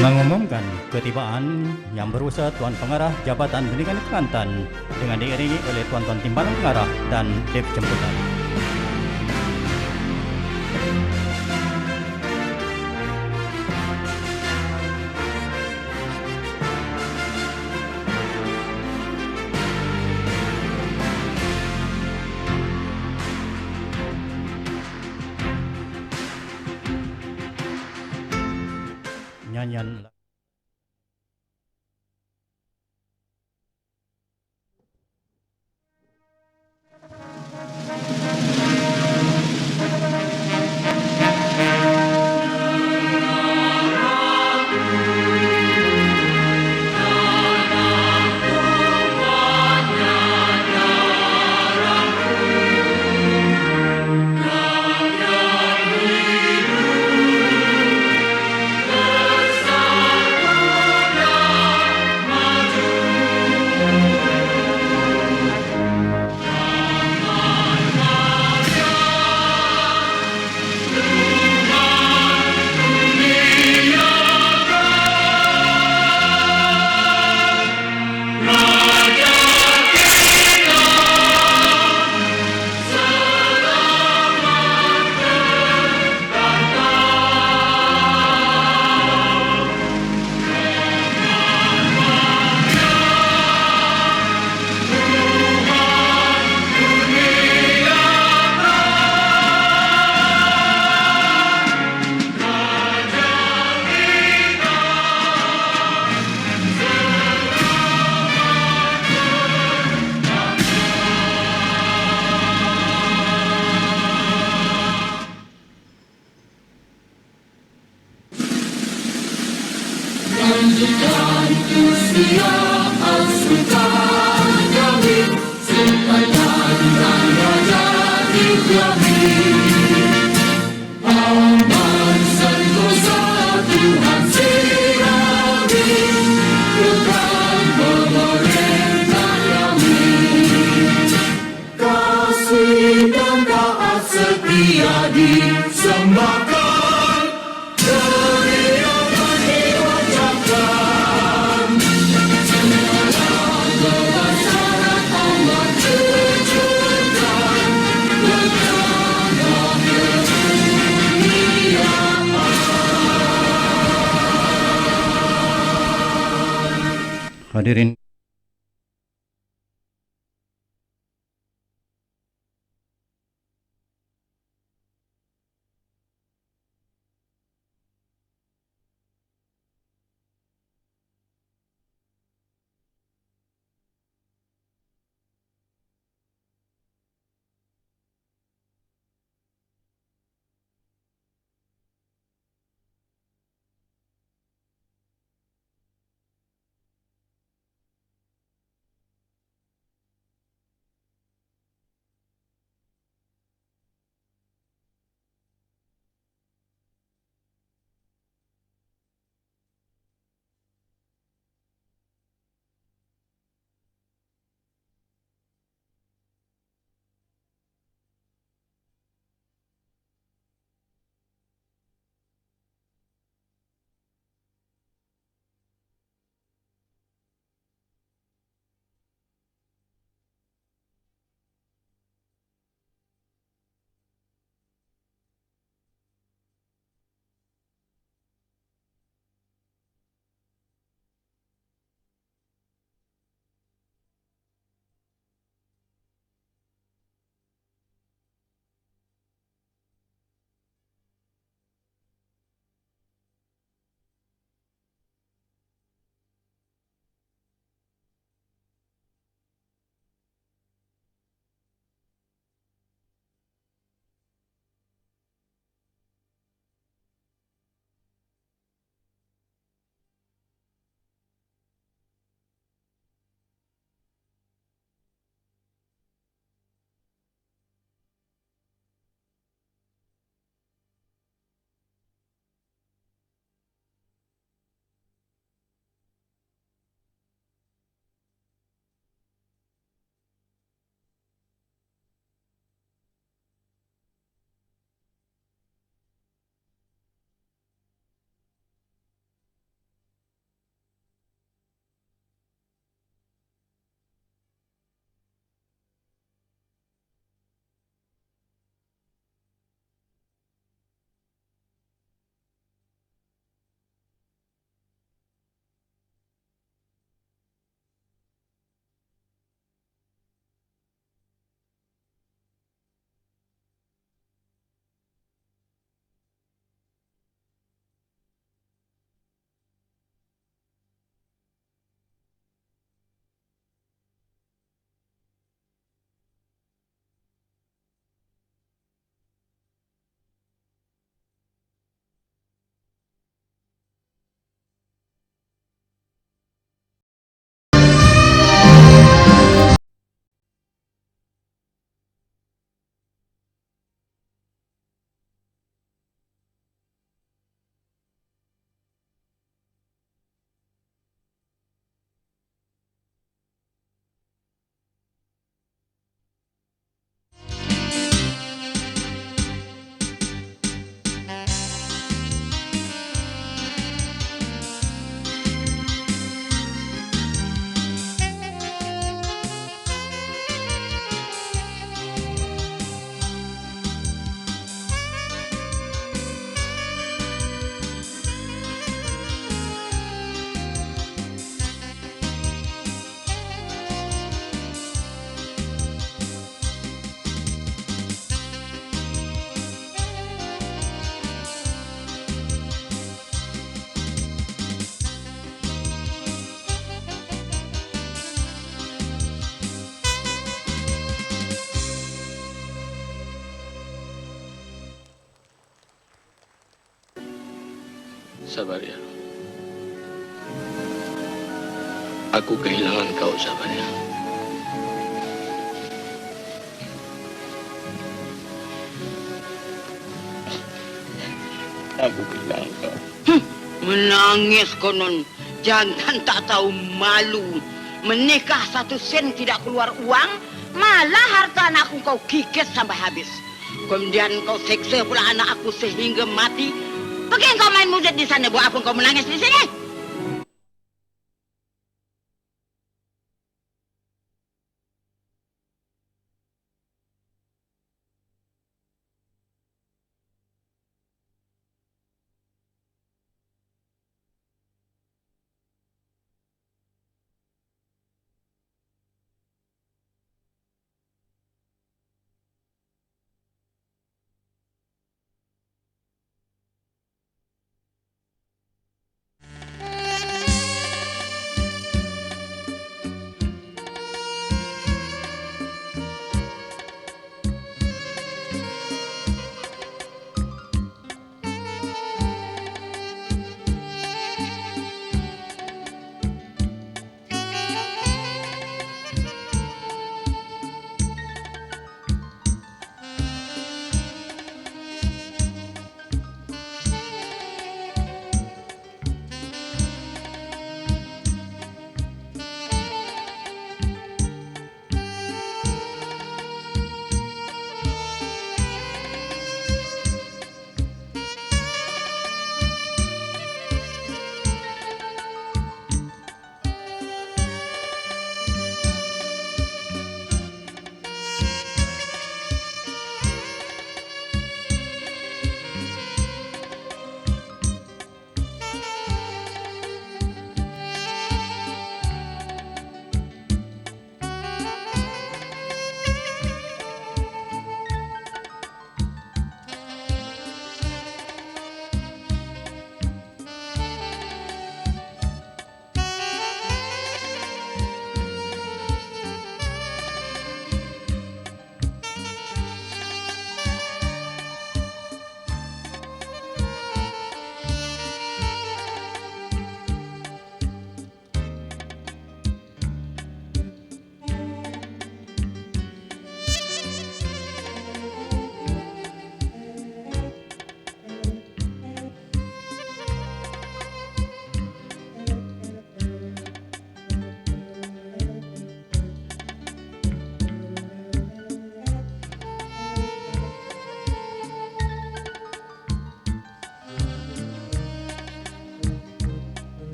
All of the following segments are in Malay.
Mengumumkan ketibaan yang berusaha Tuan Pengarah Jabatan Pendidikan Kelantan dengan diiringi oleh Tuan-Tuan Timbalan Pengarah dan Dep Jemputan. Nyanyian Lanjutkan usia Al-Sultan Kami Sultan dan Raja Ibrahim. Aman sentosa Tuhan sirabi, kekal memerintah kami. Kasih dan taat setia disembahkan. hadirin Sabar ya. Aku kehilangan kau, sabar ya. Aku kehilangan kau. Menangis konon. Jangan tak tahu malu. Menikah 1 sen tidak keluar uang, malah harta anakku kau kikis sampai habis. Kemudian kau seksa pula anak aku sehingga mati. Pergi kau main muzik di sana, buat apa kau menangis di sini?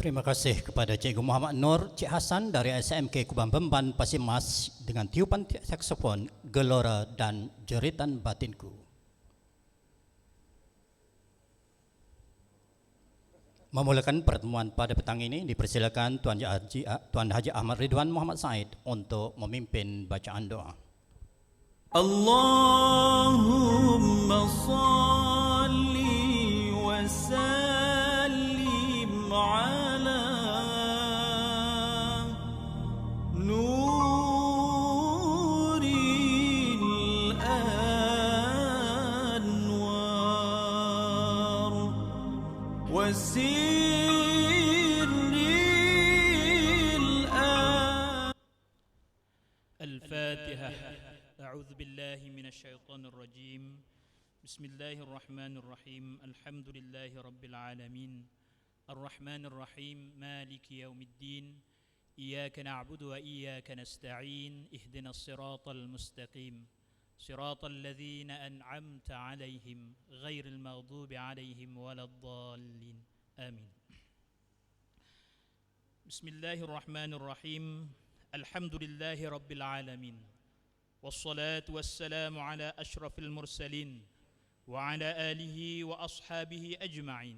Terima kasih kepada Cikgu Muhammad Nur Cik Hasan dari SMK Kubang Bemban Pasir Mas dengan tiupan saksofon Gelora dan Jeritan Batinku. Memulakan pertemuan pada petang ini dipersilakan Tuan Haji Ahmad Ridwan Muhammad Said untuk memimpin bacaan doa. Allahumma salli wa sallim ala nuril anwar وسير لي الآن. الفاتحة. أعوذ بالله من الشيطان الرجيم. بسم الله الرحمن الرحيم. الحمد لله رب العالمين الرحمن الرحيم مالك يوم الدين إياك نعبد وإياك نستعين اهدنا الصراط المستقيم صراط الذين أنعمت عليهم غير المغضوب عليهم ولا الضالين آمين. بسم الله الرحمن الرحيم. الحمد لله رب العالمين والصلاة والسلام على أشرف المرسلين وعلى آله وأصحابه أجمعين.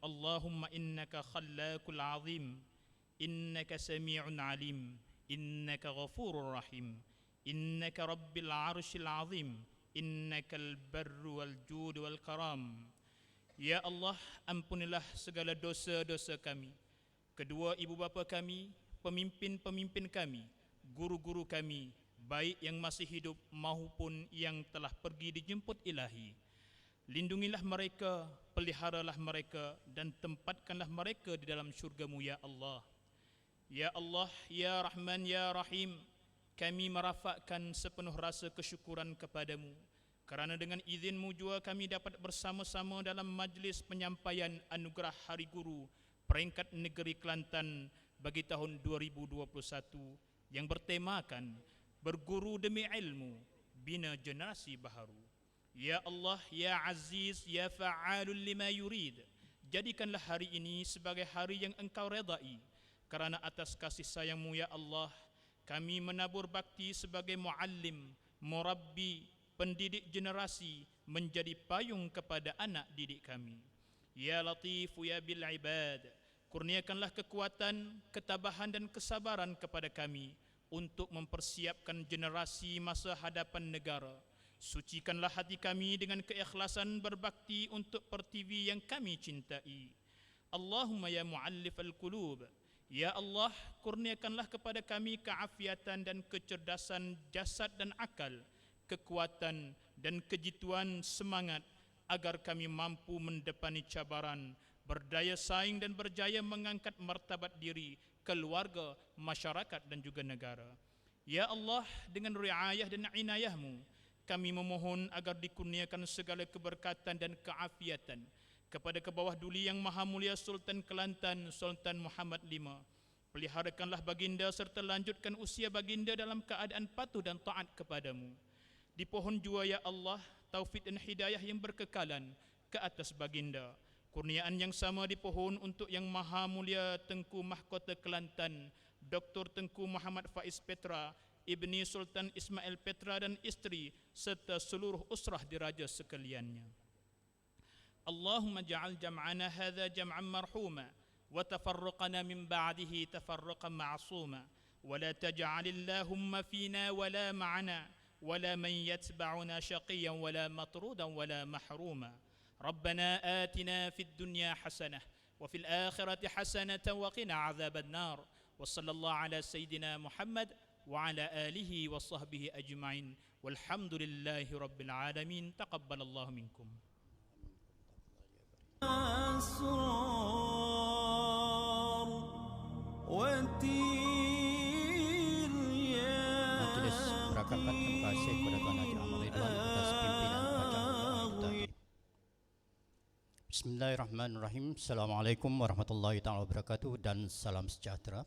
اللهم إنك خلاق العظيم إنك سميع عليم إنك غفور رحيم إنك رب العرش العظيم إنك البر والجود والكرام. Ya Allah, ampunilah segala dosa-dosa kami, kedua ibu bapa kami, pemimpin-pemimpin kami, guru-guru kami, baik yang masih hidup maupun yang telah pergi dijemput ilahi. Lindungilah mereka, peliharalah mereka dan tempatkanlah mereka di dalam syurga-Mu ya Allah. Ya Allah, ya Rahman, ya Rahim, kami merafakkan sepenuh rasa kesyukuran kepadamu kerana dengan izin-Mu juga kami dapat bersama-sama dalam majlis penyampaian anugerah Hari Guru peringkat negeri Kelantan bagi tahun 2021 yang bertemakan berguru demi ilmu, bina generasi baharu. Ya Allah, ya Aziz, ya Fa'alul lima yurid, jadikanlah hari ini sebagai hari yang Engkau redai. Kerana atas kasih sayang-Mu ya Allah, kami menabur bakti sebagai muallim, murabbi, pendidik generasi, menjadi payung kepada anak didik kami. Ya Latif ya bil ibad, kurniakanlah kekuatan, ketabahan dan kesabaran kepada kami untuk mempersiapkan generasi masa hadapan negara. Sucikanlah hati kami dengan keikhlasan berbakti untuk pertiwi yang kami cintai. Allahumma ya mu'allif al-qulub, ya Allah, kurniakanlah kepada kami keafiatan dan kecerdasan jasad dan akal, kekuatan dan kejituan semangat agar kami mampu mendepani cabaran, berdaya saing dan berjaya mengangkat martabat diri, keluarga, masyarakat dan juga negara. Ya Allah, dengan riayah dan inayah-Mu, kami memohon agar dikurniakan segala keberkatan dan keafiatan kepada kebawah duli yang Maha Mulia Sultan Kelantan, Sultan Muhammad V. Peliharakanlah baginda serta lanjutkan usia baginda dalam keadaan patuh dan taat kepadamu. Dipohon jua ya Allah, taufik dan hidayah yang berkekalan ke atas baginda. Kurniaan yang sama dipohon untuk Yang Maha Mulia Tengku Mahkota Kelantan, Dr. Tengku Muhammad Faiz Petra, Ibni Sultan Ismail Petra dan isteri serta seluruh usrah diraja sekaliannya. Allahumma ja'al jam'ana hadha jam'an marhuma wa tafarruqana min ba'dihi tafarruqan ma'suma wa la taj'alillahumma fina wa la ma'ana wa la man yatba'una shaqiyan wa la matrudan wa la mahruma. Rabbana atina fid dunya hasanah wa fil akhirati hasanatan wa qina 'adzaban nar. Wa sallallahu ala sayyidina Muhammad وعلى آله وصحبه أجمعين والحمد لله رب العالمين. تقبل الله منكم. أسرار وتير يا Majelis merakamkan terima kasih kepada Tuan Haji Ahmad Ridwan atas pimpinan bacaan doa tadi. Bismillahirrahmanirrahim. Assalamualaikum warahmatullahi taala wabarakatuh dan salam sejahtera.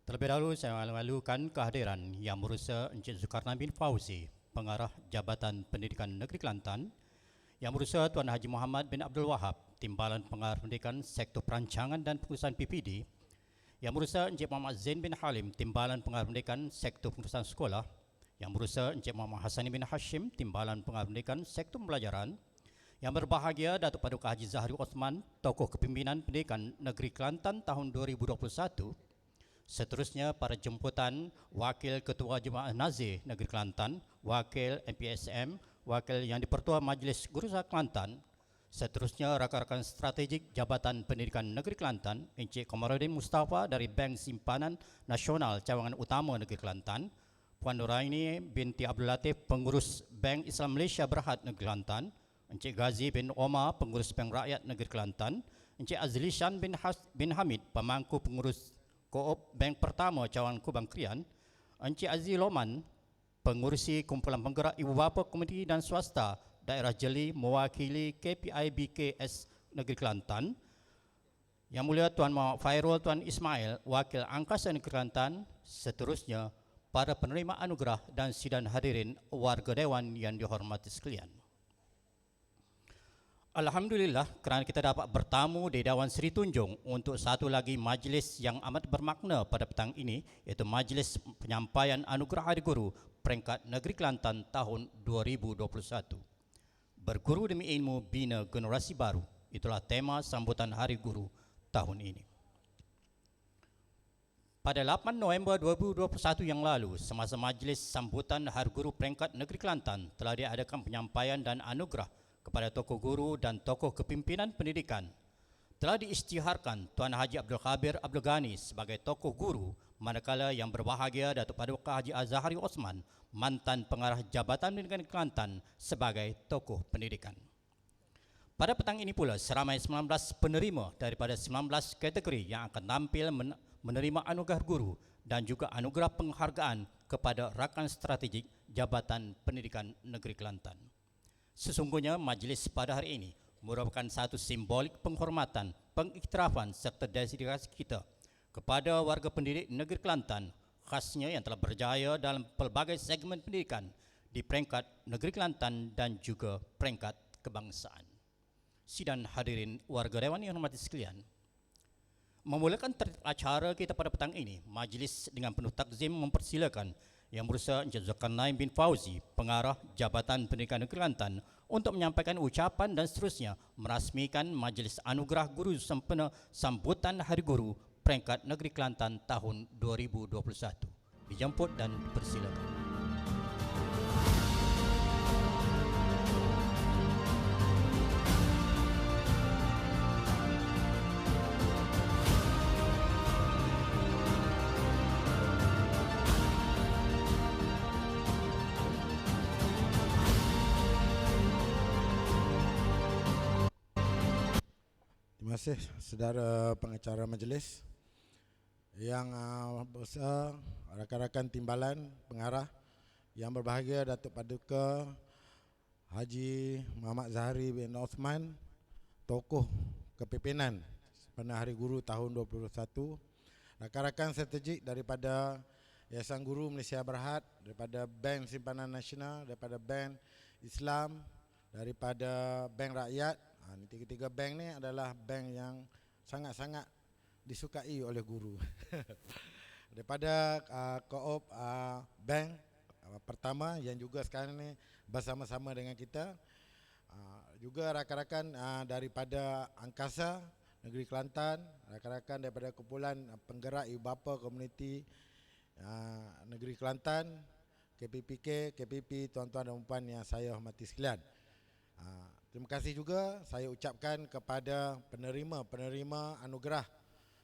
Terlebih dahulu saya malu-malukan kehadiran Yang Berusaha Encik Zulkarnain bin Fauzi, Pengarah Jabatan Pendidikan Negeri Kelantan, Yang Berusaha Tuan Haji Muhammad bin Abdul Wahab, Timbalan Pengarah Pendidikan Sektor Perancangan dan Pengurusan PPD, Yang Berusaha Encik Muhammad Zain bin Halim, Timbalan Pengarah Pendidikan Sektor Pengurusan Sekolah, Yang Berusaha Encik Muhammad Hassani bin Hashim, Timbalan Pengarah Pendidikan Sektor Pembelajaran, Yang berbahagia Datuk Paduka Haji Zahri Osman, Tokoh Kepimpinan Pendidikan Negeri Kelantan tahun 2021. Seterusnya para jemputan Wakil Ketua Jemaah Nazir Negeri Kelantan, Wakil MPSM, Wakil Yang di-Pertua Majlis Guru Kelantan. Seterusnya rakan-rakan strategik Jabatan Pendidikan Negeri Kelantan, Encik Komarudin Mustafa dari Bank Simpanan Nasional Cawangan Utama Negeri Kelantan, Puan Nuraini binti Abdul Latif, Pengurus Bank Islam Malaysia Berhad Negeri Kelantan, Encik Ghazi bin Omar, Pengurus Bank Rakyat Negeri Kelantan, Encik Azlishan bin Hamid, Pemangku Pengurus Koop Bank Pertama Cawangan Kubang Krian, Encik Aziz Loman, Pengurusi Kumpulan Penggerak Ibu Bapa Komuniti dan Swasta Daerah Jeli mewakili KPIBKS Negeri Kelantan, Yang Mulia Tuan Muhammad Fairul Tuan Ismail, Wakil Angkasa Negeri Kelantan, seterusnya para penerima anugerah dan sidang hadirin warga Dewan yang dihormati sekalian. Alhamdulillah kerana kita dapat bertamu di Dewan Seri Tunjung untuk satu lagi majlis yang amat bermakna pada petang ini, iaitu Majlis Penyampaian Anugerah Hari Guru Peringkat Negeri Kelantan tahun 2021. Berguru demi ilmu bina generasi baru, itulah tema sambutan Hari Guru tahun ini. Pada 8 November 2021 yang lalu, semasa majlis sambutan Hari Guru Peringkat Negeri Kelantan telah diadakan penyampaian dan anugerah kepada tokoh guru dan tokoh kepimpinan pendidikan. Telah diisytiharkan Tuan Haji Abdul Khabir Abdul Ghani sebagai tokoh guru, manakala yang berbahagia Datuk Paduka Haji Azhari Osman, mantan pengarah Jabatan Pendidikan Kelantan, sebagai tokoh pendidikan. Pada petang ini pula, seramai 19 penerima daripada 19 kategori yang akan tampil menerima anugerah guru dan juga anugerah penghargaan kepada rakan strategik Jabatan Pendidikan Negeri Kelantan. Sesungguhnya majlis pada hari ini merupakan satu simbolik penghormatan, pengiktirafan serta dedikasi kita kepada warga pendidik negeri Kelantan, khasnya yang telah berjaya dalam pelbagai segmen pendidikan di peringkat negeri Kelantan dan juga peringkat kebangsaan. Sidang hadirin warga Dewan yang hormati sekalian, memulakan tertib acara kita pada petang ini, majlis dengan penuh takzim mempersilakan Yang Berusaha Encik Zulkarnain bin Fauzi, Pengarah Jabatan Pendidikan Negeri Kelantan, untuk menyampaikan ucapan dan seterusnya merasmikan Majlis Anugerah Guru sempena sambutan Hari Guru Peringkat Negeri Kelantan tahun 2021. Dijemput dan dipersilakan. Terima kasih saudara pengacara majlis yang besar, rakan-rakan timbalan pengarah yang berbahagia, Datuk Paduka Haji Muhammad Zahari bin Osman, tokoh kepimpinan sempena Hari Guru tahun 2021, rakan-rakan strategik daripada Yayasan Guru Malaysia Berhad, daripada Bank Simpanan Nasional, daripada Bank Islam, daripada Bank Rakyat. Ini tiga-tiga bank ni adalah bank yang sangat-sangat disukai oleh guru. Daripada Koop Bank Pertama yang juga sekarang ni bersama-sama dengan kita, juga rakan-rakan daripada Angkasa Negeri Kelantan, rakan-rakan daripada kumpulan penggerak ibu bapa komuniti Negeri Kelantan, KPPK, KPP, tuan-tuan dan puan yang saya hormati sekalian. Terima kasih juga saya ucapkan kepada penerima-penerima anugerah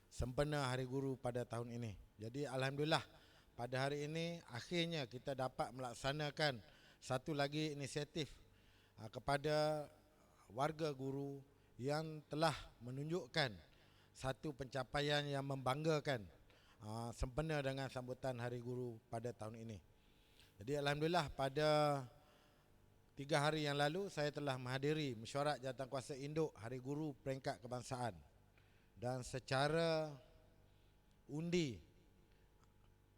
sempena Hari Guru pada tahun ini. Jadi alhamdulillah pada hari ini akhirnya kita dapat melaksanakan satu lagi inisiatif kepada warga guru yang telah menunjukkan satu pencapaian yang membanggakan sempena dengan sambutan Hari Guru pada tahun ini. Jadi alhamdulillah pada 3 hari yang lalu saya telah menghadiri mesyuarat jawatankuasa induk Hari Guru Peringkat Kebangsaan, dan secara undi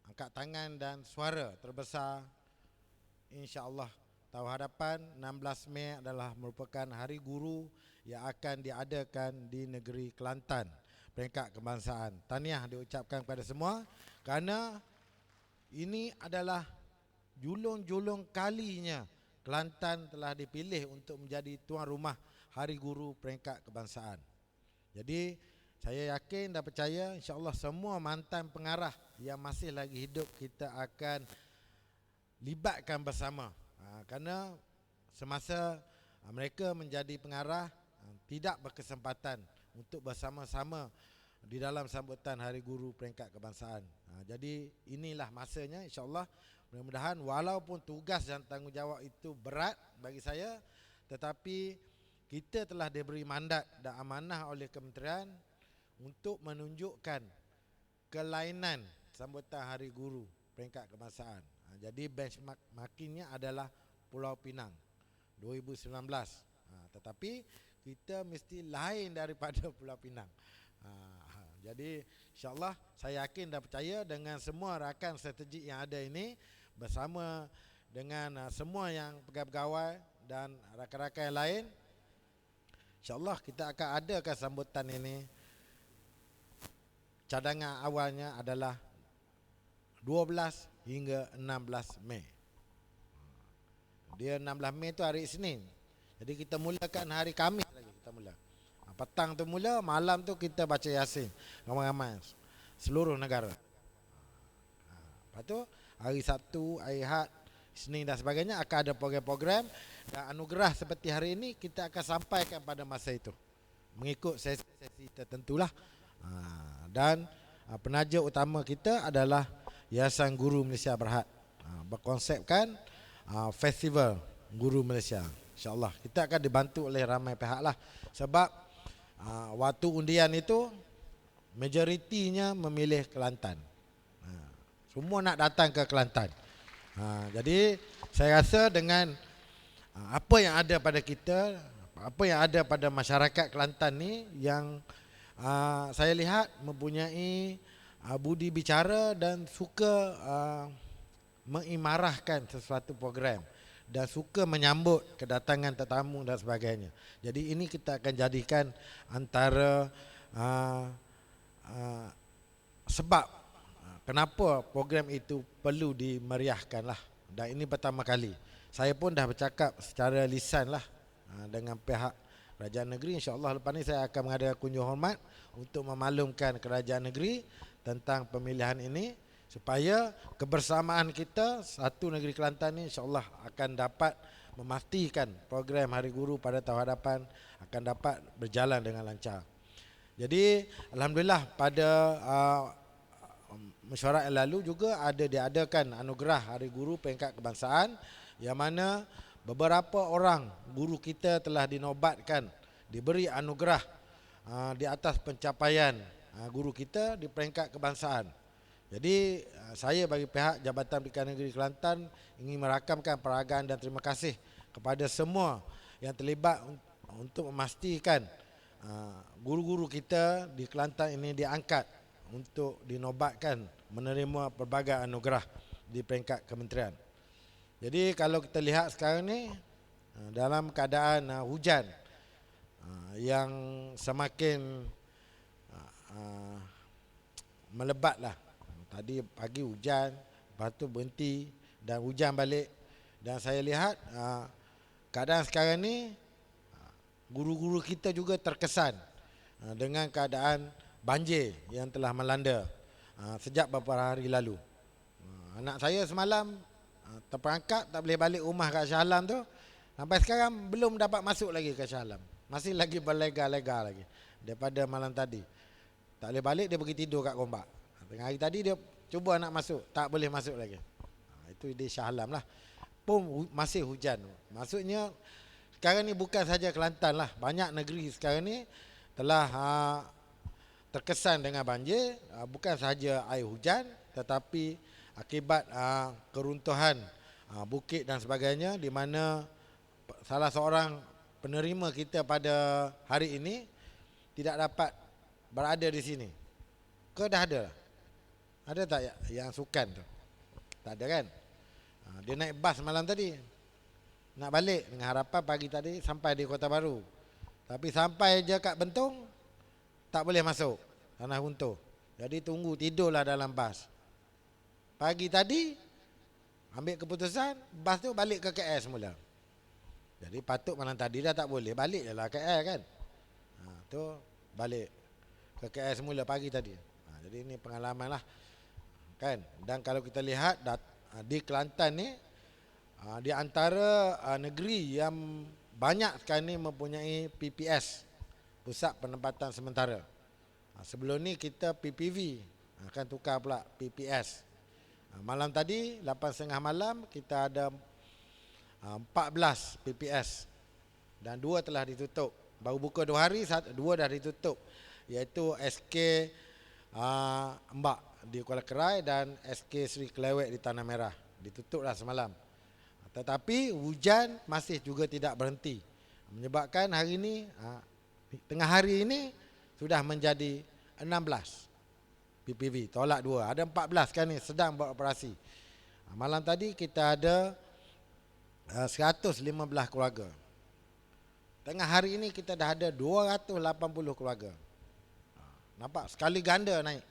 angkat tangan dan suara terbesar, insya-Allah tahu hadapan 16 Mei adalah merupakan Hari Guru yang akan diadakan di negeri Kelantan Peringkat Kebangsaan. Tahniah diucapkan kepada semua kerana ini adalah julung-julung kalinya Kelantan telah dipilih untuk menjadi tuan rumah Hari Guru Peringkat Kebangsaan. Jadi saya yakin dan percaya insya-Allah semua mantan pengarah yang masih lagi hidup kita akan libatkan bersama. Kerana semasa mereka menjadi pengarah tidak berkesempatan untuk bersama-sama di dalam sambutan Hari Guru Peringkat Kebangsaan. Jadi inilah masanya, insya-Allah. Mudah-mudahan walaupun tugas dan tanggungjawab itu berat bagi saya, tetapi kita telah diberi mandat dan amanah oleh kementerian untuk menunjukkan kelainan sambutan Hari Guru peringkat kebangsaan. Jadi benchmarkingnya adalah Pulau Pinang 2019. Tetapi kita mesti lain daripada Pulau Pinang. Jadi insyaAllah saya yakin dan percaya dengan semua rakan strategik yang ada ini, bersama dengan semua yang pegawai-pegawai dan rakan-rakan yang lain, insyaAllah kita akan adakan sambutan ini. Cadangan awalnya adalah 12 hingga 16 Mei. Dia 16 Mei tu hari Isnin. Jadi kita mulakan hari Khamis lagi kita mula. Petang tu mula, malam tu kita baca Yasin ramai-ramai seluruh negara. Lepas tu hari Sabtu, hari Ahad, Isnin dan sebagainya akan ada program-program dan anugerah seperti hari ini kita akan sampaikan pada masa itu mengikut sesi-sesi tertentulah. Dan penaja utama kita adalah Yayasan Guru Malaysia Berhad, berkonsepkan Festival Guru Malaysia. InsyaAllah kita akan dibantu oleh ramai pihak lah. Sebab waktu undian itu majoritinya memilih Kelantan. Semua nak datang ke Kelantan. Jadi saya rasa dengan apa yang ada pada kita, apa yang ada pada masyarakat Kelantan ni, yang saya lihat mempunyai budi bicara dan suka mengimarahkan sesuatu program dan suka menyambut kedatangan tetamu dan sebagainya. Jadi ini kita akan jadikan antara sebab kenapa program itu perlu dimeriahkan lah. Dan ini pertama kali. Saya pun dah bercakap secara lisan lah dengan pihak kerajaan negeri. InsyaAllah lepas ni saya akan mengadakan kunjung hormat untuk memaklumkan kerajaan negeri tentang pemilihan ini, supaya kebersamaan kita satu negeri Kelantan ni insyaAllah akan dapat memastikan program Hari Guru pada tahun hadapan akan dapat berjalan dengan lancar. Jadi alhamdulillah pada mesyuarat yang lalu juga ada diadakan anugerah Hari Guru peringkat kebangsaan, yang mana beberapa orang guru kita telah dinobatkan diberi anugerah di atas pencapaian guru kita di peringkat kebangsaan. Jadi saya bagi pihak Jabatan Pendidikan Negeri Kelantan ingin merakamkan penghargaan dan terima kasih kepada semua yang terlibat untuk memastikan guru-guru kita di Kelantan ini diangkat untuk dinobatkan menerima pelbagai anugerah di peringkat kementerian. Jadi kalau kita lihat sekarang ni dalam keadaan hujan yang semakin melebat lah. Tadi pagi hujan, lepas tu berhenti dan hujan balik. Dan saya lihat keadaan sekarang ni guru-guru kita juga terkesan dengan keadaan banjir yang telah melanda sejak beberapa hari lalu. Anak saya semalam terperangkap tak boleh balik rumah kat Shah Alam tu. Sampai sekarang belum dapat masuk lagi ke Shah Alam. Masih lagi berlega-lega lagi daripada malam tadi. Tak boleh balik, dia pergi tidur kat Gombak. Tengah hari tadi dia cuba nak masuk, tak boleh masuk lagi. Itu di Shah Alam lah. Pun masih hujan. Maksudnya sekarang ni bukan saja Kelantan lah, banyak negeri sekarang ni telah terkesan dengan banjir. Bukan sahaja air hujan, tetapi akibat keruntuhan bukit dan sebagainya, di mana salah seorang penerima kita pada hari ini tidak dapat berada di sini. Ke dah ada? Ada tak yang sukan tu? Tak ada kan? Dia naik bas malam tadi, nak balik dengan harapan pagi tadi sampai di Kota Baru. Tapi sampai je kat Bentong, tak boleh masuk, tanah runtuh. Jadi tunggu, tidurlah dalam bas. Pagi tadi ambil keputusan, bas tu balik ke KL semula. Jadi patut malam tadi dah tak boleh, balik je lah KL kan. Tu balik ke KL semula pagi tadi. Jadi ini pengalaman lah kan. Dan kalau kita lihat di Kelantan ni, di antara negeri yang banyak sekarang ni mempunyai PPS, Pusat Penempatan Sementara. Sebelum ni kita PPV, akan tukar pula PPS. Malam tadi 8.30 malam kita ada 14 PPS dan 2 telah ditutup. Baru buka 2 hari, 2 dah ditutup, iaitu SK Mbak di Kuala Kerai dan SK Seri Kelewek di Tanah Merah. Ditutuplah semalam. Tetapi hujan masih juga tidak berhenti, menyebabkan hari ini, tengah hari ini sudah menjadi 16 PPV, tolak 2. Ada 14 kan ni sedang beroperasi. Malam tadi kita ada 115 keluarga. Tengah hari ini kita dah ada 280 keluarga. Nampak? Sekali ganda naik.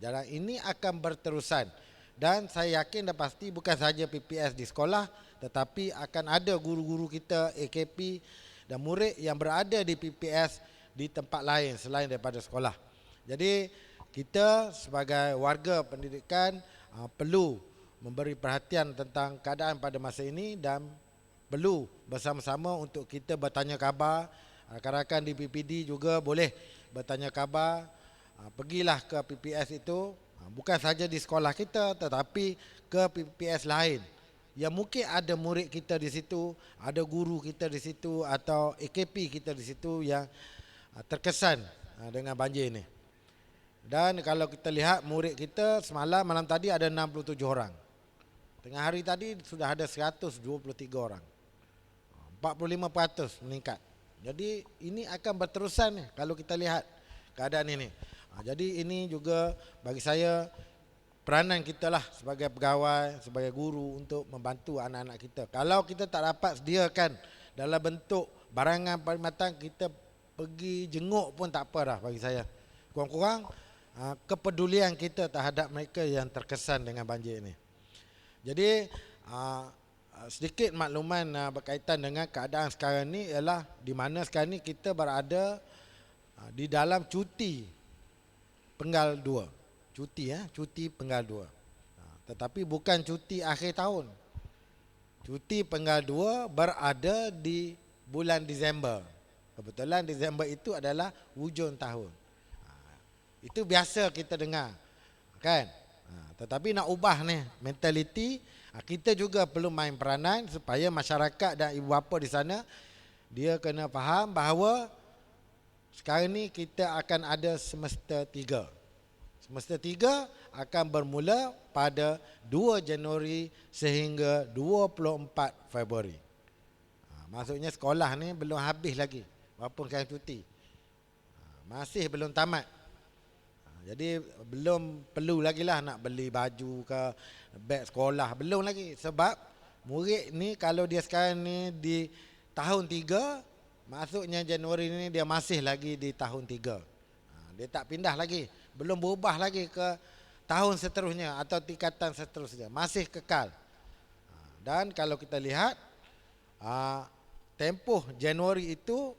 Jalan ini akan berterusan. Dan saya yakin dah pasti bukan sahaja PPS di sekolah, tetapi akan ada guru-guru kita, AKP dan murid yang berada di PPS di tempat lain selain daripada sekolah. Jadi kita sebagai warga pendidikan perlu memberi perhatian tentang keadaan pada masa ini dan perlu bersama-sama untuk kita bertanya khabar. Rakan-rakan di PPD juga boleh bertanya khabar. Pergilah ke PPS itu, bukan saja di sekolah kita tetapi ke PPS lain yang mungkin ada murid kita di situ, ada guru kita di situ atau AKP kita di situ yang terkesan dengan banjir ini. Dan kalau kita lihat murid kita semalam, malam tadi ada 67 orang. Tengah hari tadi sudah ada 123 orang. 45% meningkat. Jadi ini akan berterusan nih kalau kita lihat keadaan ini. Jadi ini juga bagi saya peranan kita lah sebagai pegawai, sebagai guru untuk membantu anak-anak kita. Kalau kita tak dapat sediakan dalam bentuk barangan perkhidmatan, kita pergi jenguk pun tak apa dah bagi saya. Kurang-kurang kepedulian kita terhadap mereka yang terkesan dengan banjir ini. Jadi sedikit makluman berkaitan dengan keadaan sekarang ni ialah di mana sekarang ni kita berada di dalam cuti Penggal 2. Cuti Penggal 2. Tetapi bukan cuti akhir tahun. Cuti Penggal 2 berada di bulan Disember. Kebetulan Disember itu adalah hujung tahun. Itu biasa kita dengar. Kan? Tetapi nak ubah ni mentaliti, kita juga perlu main peranan supaya masyarakat dan ibu bapa di sana dia kena faham bahawa sekarang ni kita akan ada semester 3. Semester 3 akan bermula pada 2 Januari sehingga 24 Februari. Maksudnya sekolah ni belum habis lagi, walaupun sekarang cuti. Masih belum tamat. Jadi belum perlu lagi lah nak beli baju ke beg sekolah, belum lagi. Sebab murid ni kalau dia sekarang ni di tahun 3, maksudnya Januari ni dia masih lagi di tahun 3. Dia tak pindah lagi, belum berubah lagi ke tahun seterusnya atau tingkatan seterusnya, masih kekal. Dan kalau kita lihat tempoh Januari itu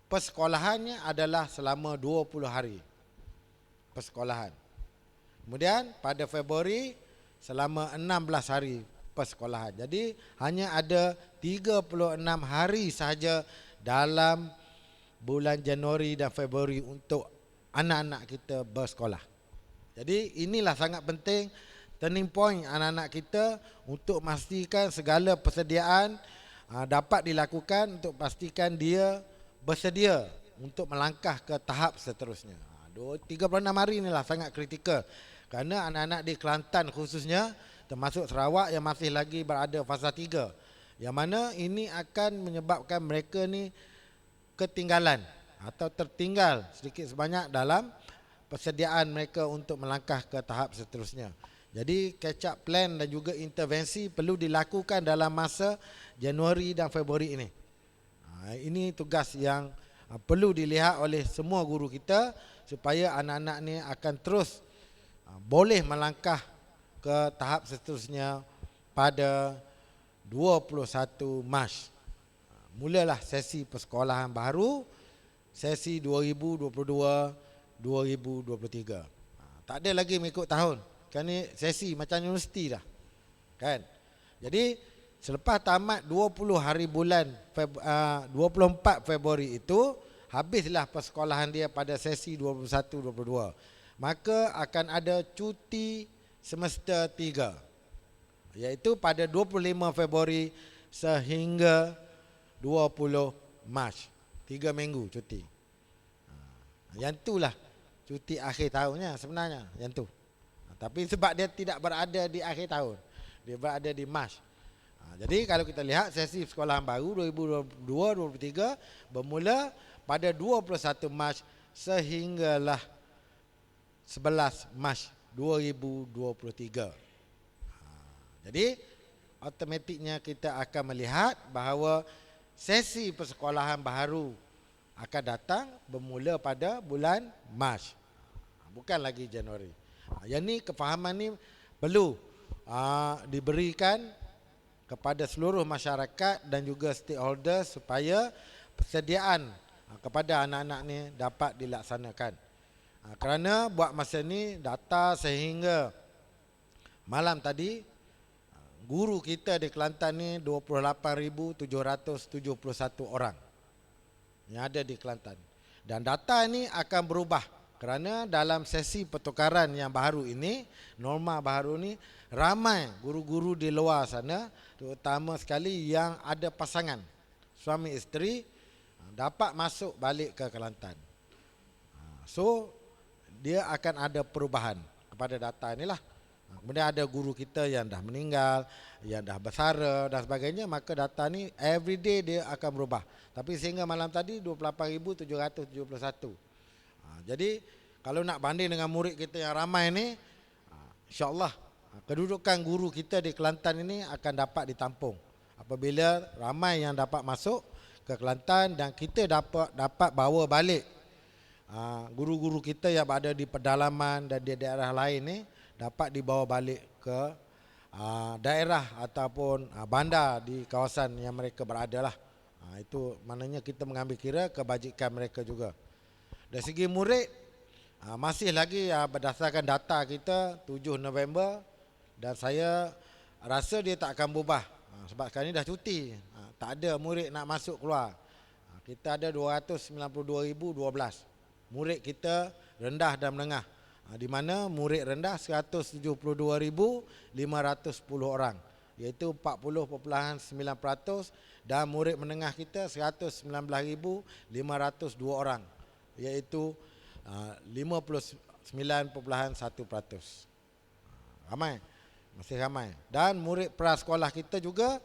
persekolahannya adalah selama 20 hari persekolahan. Kemudian pada Februari selama 16 hari persekolahan. Jadi hanya ada 36 hari sahaja dalam bulan Januari dan Februari untuk anak-anak kita bersekolah. Jadi inilah sangat penting turning point anak-anak kita untuk memastikan segala persediaan dapat dilakukan untuk pastikan dia bersedia untuk melangkah ke tahap seterusnya. 36 hari inilah sangat kritikal kerana anak-anak di Kelantan khususnya termasuk Sarawak yang masih lagi berada fasa 3, yang mana ini akan menyebabkan mereka ni ketinggalan atau tertinggal sedikit sebanyak dalam persediaan mereka untuk melangkah ke tahap seterusnya. Jadi catch up plan dan juga intervensi perlu dilakukan dalam masa Januari dan Februari ini. Ini tugas yang perlu dilihat oleh semua guru kita supaya anak-anak ni akan terus boleh melangkah ke tahap seterusnya pada 21 Mac. Mulalah sesi persekolahan baru, sesi 2022-2023. Tak ada lagi mengikut tahun. Kan ni sesi macam universiti dah. Kan? Jadi selepas tamat 20 hari bulan 24 Februari itu, habislah persekolahan dia pada sesi 21-22. Maka akan ada cuti semester 3, iaitu pada 25 Februari sehingga 20 Mac. 3 minggu cuti. Yang itulah cuti akhir tahunnya sebenarnya, yang tu. Tapi sebab dia tidak berada di akhir tahun, dia berada di Mac. Jadi kalau kita lihat sesi sekolahan baru 2022-2023 bermula pada 21 Mac sehinggalah 11 Mac 2023. Jadi automatiknya kita akan melihat bahawa sesi persekolahan baharu akan datang bermula pada bulan Mac, bukan lagi Januari. Yang ni kefahaman ni perlu diberikan kepada seluruh masyarakat dan juga stakeholder supaya persediaan kepada anak-anak ni dapat dilaksanakan. Kerana buat masa ni data sehingga malam tadi guru kita di Kelantan ni 28,771 orang yang ada di Kelantan. Dan data ni akan berubah kerana dalam sesi pertukaran yang baru ini, norma baru ni, ramai guru-guru di luar sana, terutama sekali yang ada pasangan suami isteri, dapat masuk balik ke Kelantan. So dia akan ada perubahan kepada data inilah. Kemudian ada guru kita yang dah meninggal, yang dah bersara dan sebagainya, maka data ni everyday dia akan berubah. Tapi sehingga malam tadi 28,771. Jadi kalau nak banding dengan murid kita yang ramai ni, insya-Allah kedudukan guru kita di Kelantan ini akan dapat ditampung apabila ramai yang dapat masuk ke Kelantan dan kita dapat bawa balik guru-guru kita yang berada di pedalaman dan di daerah lain ni, dapat dibawa balik ke daerah ataupun bandar di kawasan yang mereka berada lah. Itu maknanya kita mengambil kira kebajikan mereka juga. Dari segi murid, masih lagi berdasarkan data kita 7 November dan saya rasa dia tak akan berubah. Sebab sekarang ni dah cuti, tak ada murid nak masuk keluar. Kita ada 292,012 murid kita rendah dan menengah. Di mana murid rendah 172,510 orang, iaitu 40.9%, dan murid menengah kita 119,502 orang, iaitu 59.1%. Ramai, masih ramai. Dan murid prasekolah kita juga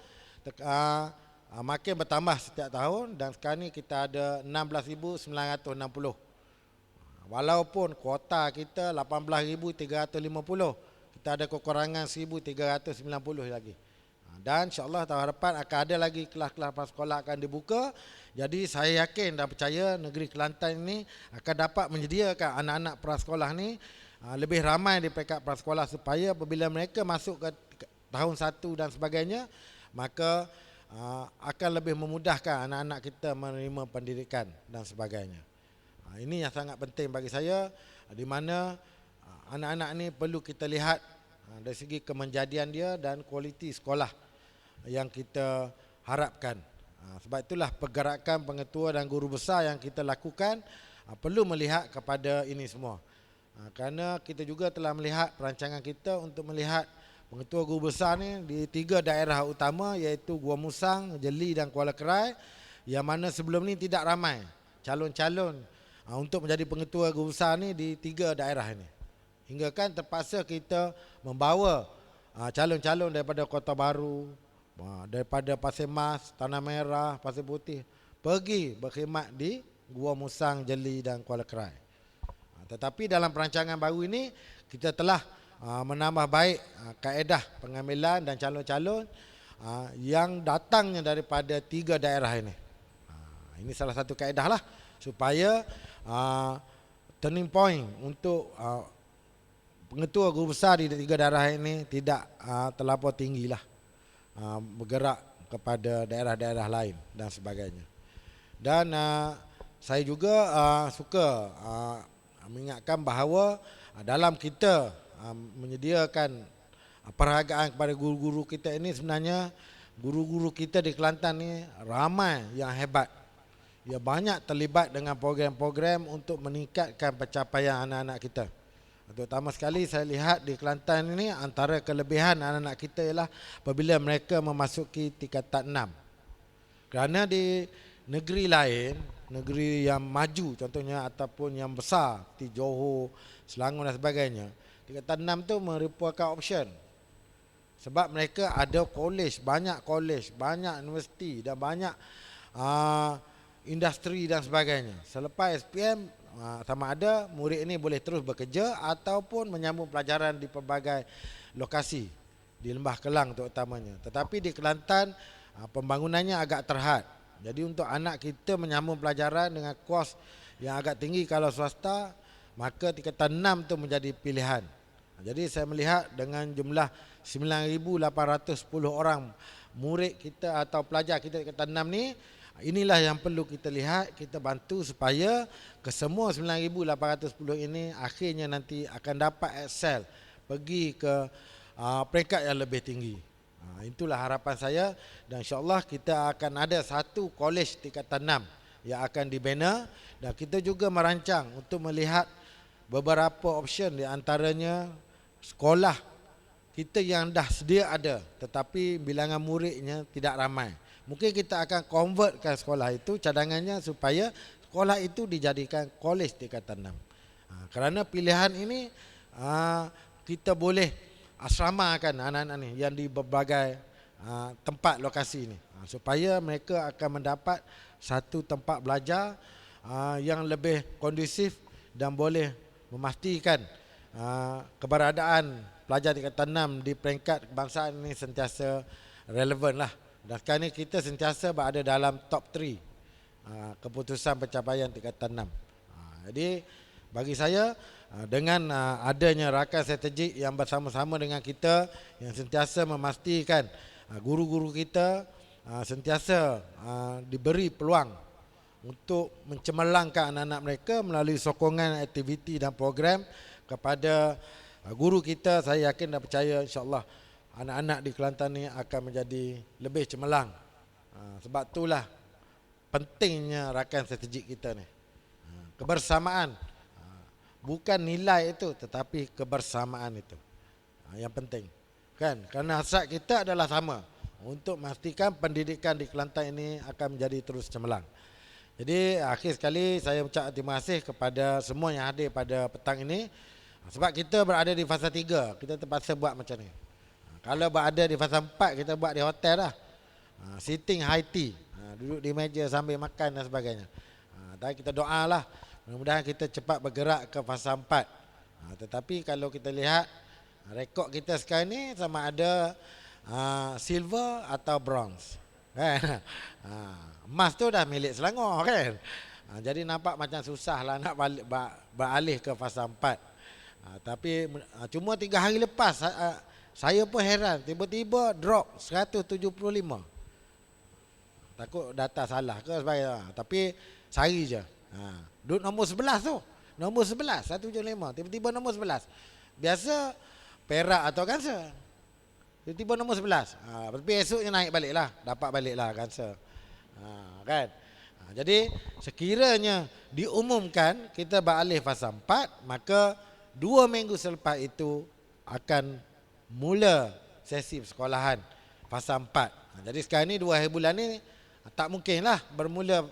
makin bertambah setiap tahun dan sekarang ni kita ada 16,960. Walaupun kuota kita 18,350, kita ada kekurangan 1,390 lagi. Dan insya-Allah tahun hadapan akan ada lagi kelas-kelas prasekolah akan dibuka. Jadi saya yakin dan percaya negeri Kelantan ini akan dapat menyediakan anak-anak prasekolah ni lebih ramai di peringkat prasekolah supaya apabila mereka masuk ke tahun 1 dan sebagainya, maka akan lebih memudahkan anak-anak kita menerima pendidikan dan sebagainya. Ini yang sangat penting bagi saya, di mana anak-anak ni perlu kita lihat dari segi kemenjadian dia dan kualiti sekolah yang kita harapkan. Sebab itulah pergerakan pengetua dan guru besar yang kita lakukan perlu melihat kepada ini semua. Kerana kita juga telah melihat perancangan kita untuk melihat pengetua guru besar ni di 3 daerah utama, iaitu Gua Musang, Jeli dan Kuala Kerai, yang mana sebelum ni tidak ramai calon-calon untuk menjadi pengetua guru besar ni di 3 daerah ini. Hingga kan terpaksa kita membawa calon-calon daripada Kota Baru, daripada Pasir Mas, Tanah Merah, Pasir Putih, pergi berkhidmat di Gua Musang, Jeli dan Kuala Kerai. Tetapi dalam perancangan baru ini kita telah menambah baik kaedah pengambilan dan calon-calon yang datangnya daripada 3 daerah ini. Ini salah satu kaedah lah supaya turning point untuk pengetua guru besar di 3 daerah ini tidak terlampau tinggi lah, bergerak kepada daerah-daerah lain dan sebagainya. Dan saya juga suka mengingatkan bahawa dalam kita menyediakan perhargaan kepada guru-guru kita ini, sebenarnya guru-guru kita di Kelantan ni ramai yang hebat. Ia banyak terlibat dengan program-program untuk meningkatkan pencapaian anak-anak kita. Terutama sekali saya lihat di Kelantan ini, antara kelebihan anak-anak kita ialah apabila mereka memasuki tingkatan 6. Kerana di negeri lain, negeri yang maju contohnya ataupun yang besar seperti Johor, Selangor dan sebagainya, tingkatan 6 tu merupakan option. Sebab mereka ada college, banyak universiti dan banyak industri dan sebagainya. Selepas SPM, sama ada murid ini boleh terus bekerja ataupun menyambung pelajaran di pelbagai lokasi di Lembah Kelang terutamanya. Tetapi di Kelantan pembangunannya agak terhad. Jadi untuk anak kita menyambung pelajaran dengan kos yang agak tinggi kalau swasta, maka tingkatan 6 tu menjadi pilihan. Jadi saya melihat dengan jumlah 9,810 orang murid kita atau pelajar kita tingkatan 6 ni, inilah yang perlu kita lihat, kita bantu supaya kesemua 9,810 ini akhirnya nanti akan dapat excel, pergi ke peringkat yang lebih tinggi. Itulah harapan saya, dan insyaAllah kita akan ada satu kolej tingkatan 6 yang akan dibina, dan kita juga merancang untuk melihat beberapa option, di antaranya sekolah kita yang dah sedia ada tetapi bilangan muridnya tidak ramai. Mungkin kita akan convertkan sekolah itu, cadangannya supaya sekolah itu dijadikan kolej tingkatan 6. Kerana pilihan ini kita boleh asramakan anak-anak ni yang di berbagai tempat lokasi ini, supaya mereka akan mendapat satu tempat belajar yang lebih kondusif dan boleh memastikan keberadaan pelajar tingkatan 6 di peringkat kebangsaan ini sentiasa relevan lah. Dan sekarang ni kita sentiasa berada dalam top 3 keputusan pencapaian tingkatan 6. Jadi bagi saya, dengan adanya rakan strategik yang bersama-sama dengan kita, yang sentiasa memastikan guru-guru kita sentiasa diberi peluang untuk mencemerlangkan anak-anak mereka melalui sokongan aktiviti dan program kepada guru kita. Saya yakin dan percaya insyaAllah anak-anak di Kelantan ni akan menjadi lebih cemerlang. Sebab itulah pentingnya rakan strategik kita ni. Kebersamaan, bukan nilai itu tetapi kebersamaan itu yang penting, kan? Kerana hasrat kita adalah sama, untuk memastikan pendidikan di Kelantan ini akan menjadi terus cemerlang. Jadi akhir sekali saya ucap terima kasih kepada semua yang hadir pada petang ini. Sebab kita berada di fasa 3, kita terpaksa buat macam ni. Kalau berada di fasa 4, kita buat di hotel lah, sitting high tea, duduk di meja sambil makan dan sebagainya. Tapi kita doa lah, mudah-mudahan kita cepat bergerak ke fasa 4. Tetapi kalau kita lihat rekod kita sekarang ni sama ada silver atau bronze, kan? Emas tu dah milik Selangor, kan? Jadi nampak macam susah lah nak beralih ke fasa 4. Tapi cuma 3 hari lepas saya pun heran, tiba-tiba drop 175. Takut data salah ke sebagainya, tapi sehari je. Duduk nombor 11 tu, nombor 11 175, tiba-tiba nombor 11. Biasa Perak atau Ganser, tiba-tiba nombor 11. Tapi esoknya naik balik lah, dapat balik lah Ganser, kan? Jadi sekiranya diumumkan kita beralih fasa 4, maka 2 minggu selepas itu akan mula sesi persekolahan fasa 4. Jadi sekarang ni 2 hari bulan ni tak mungkin lah bermula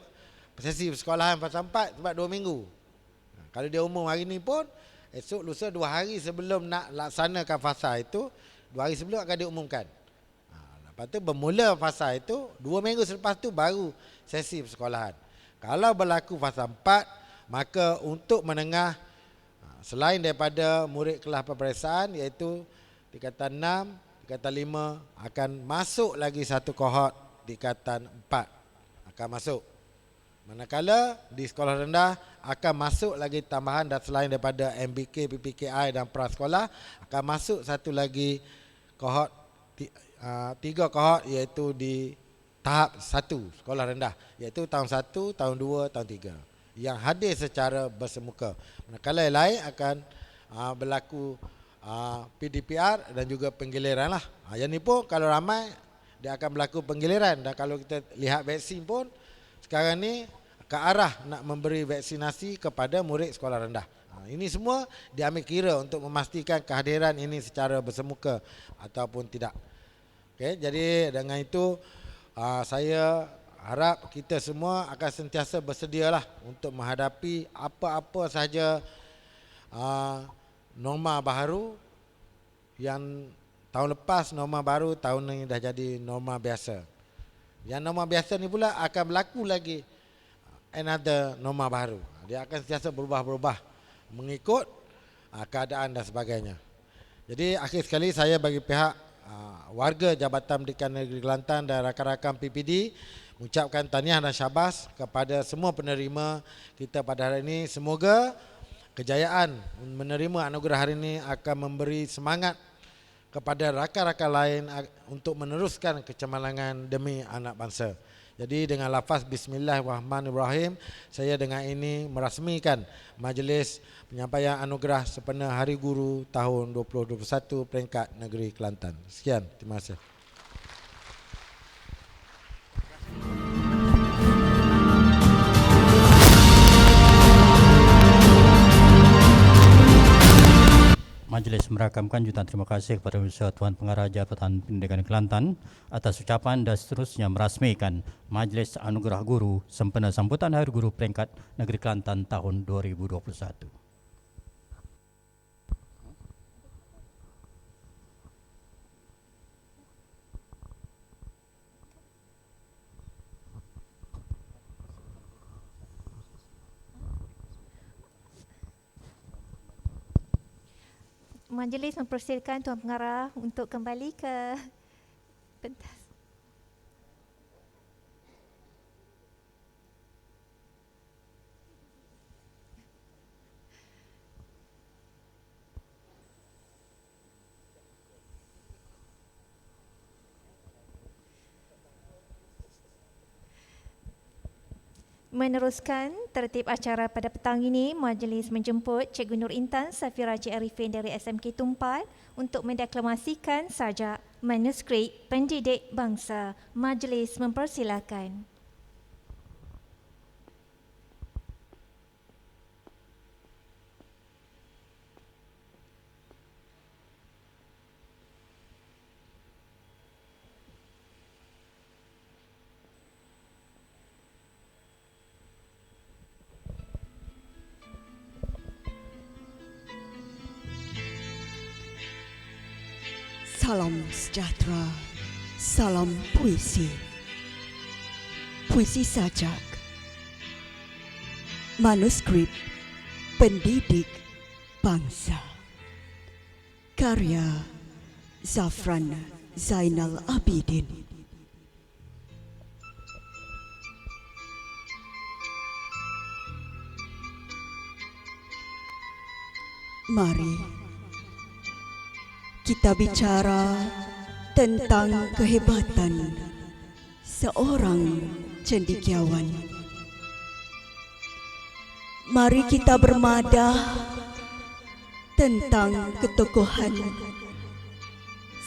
sesi persekolahan fasa 4 sebab 2 minggu. Kalau dia umum hari ni pun, esok lusa 2 hari sebelum nak laksanakan fasa itu, 2 hari sebelum akan diumumkan. Lepas tu bermula fasa itu, 2 minggu selepas tu baru sesi persekolahan. Kalau berlaku fasa 4, maka untuk menengah, selain daripada murid kelas peperiksaan iaitu tingkatan 6, tingkatan 5, akan masuk lagi satu kohort tingkatan 4 akan masuk. Manakala di sekolah rendah akan masuk lagi tambahan, dan selain daripada MBK, PPKI dan prasekolah, akan masuk satu lagi kohort, 3 kohort iaitu di tahap 1 sekolah rendah, iaitu tahun 1, tahun 2, tahun 3 yang hadir secara bersemuka. Manakala yang lain akan berlaku PDPR dan juga penggiliran lah. Yang ni pun kalau ramai dia akan berlaku penggiliran. Dan kalau kita lihat vaksin pun sekarang ni ke arah nak memberi vaksinasi kepada murid sekolah rendah. Ini semua diambil kira untuk memastikan kehadiran ini secara bersemuka ataupun tidak. Okay, jadi dengan itu saya harap kita semua akan sentiasa bersedialah untuk menghadapi apa-apa sahaja norma baru yang tahun lepas norma baru, tahun ini dah jadi norma biasa. Yang norma biasa ni pula akan berlaku lagi another norma baru. Dia akan sentiasa berubah-berubah mengikut keadaan dan sebagainya. Jadi akhir sekali saya bagi pihak warga Jabatan Pendidikan Negeri Kelantan dan rakan-rakan PPD mengucapkan tahniah dan syabas kepada semua penerima kita pada hari ini. Semoga kejayaan menerima anugerah hari ini akan memberi semangat kepada rakan-rakan lain untuk meneruskan kecemerlangan demi anak bangsa. Jadi dengan lafaz Bismillahirrahmanirrahim, saya dengan ini merasmikan majlis penyampaian anugerah sempena Hari Guru tahun 2021 peringkat Negeri Kelantan. Sekian, terima kasih. Majlis merakamkan jutaan terima kasih kepada Tuan Pengarah Jabatan Pendidikan Kelantan atas ucapan dan seterusnya merasmikan Majlis Anugerah Guru sempena sambutan Hari Guru peringkat Negeri Kelantan tahun 2021. Majlis mempersilakan Tuan Pengarah untuk kembali ke pentas. Meneruskan tertib acara pada petang ini, majlis menjemput Cikgu Nur Intan Safira Cik Arifin dari SMK Tumpal untuk mendeklamasikan sajak manuskrip pendidik bangsa. Majlis mempersilakan. Salam sejahtera, salam puisi. Puisi sajak. Manuskrip pendidik bangsa. Karya Zafran Zainal Abidin. Mari kita bicara tentang kehebatan seorang cendekiawan. Mari kita bermadah tentang ketokohan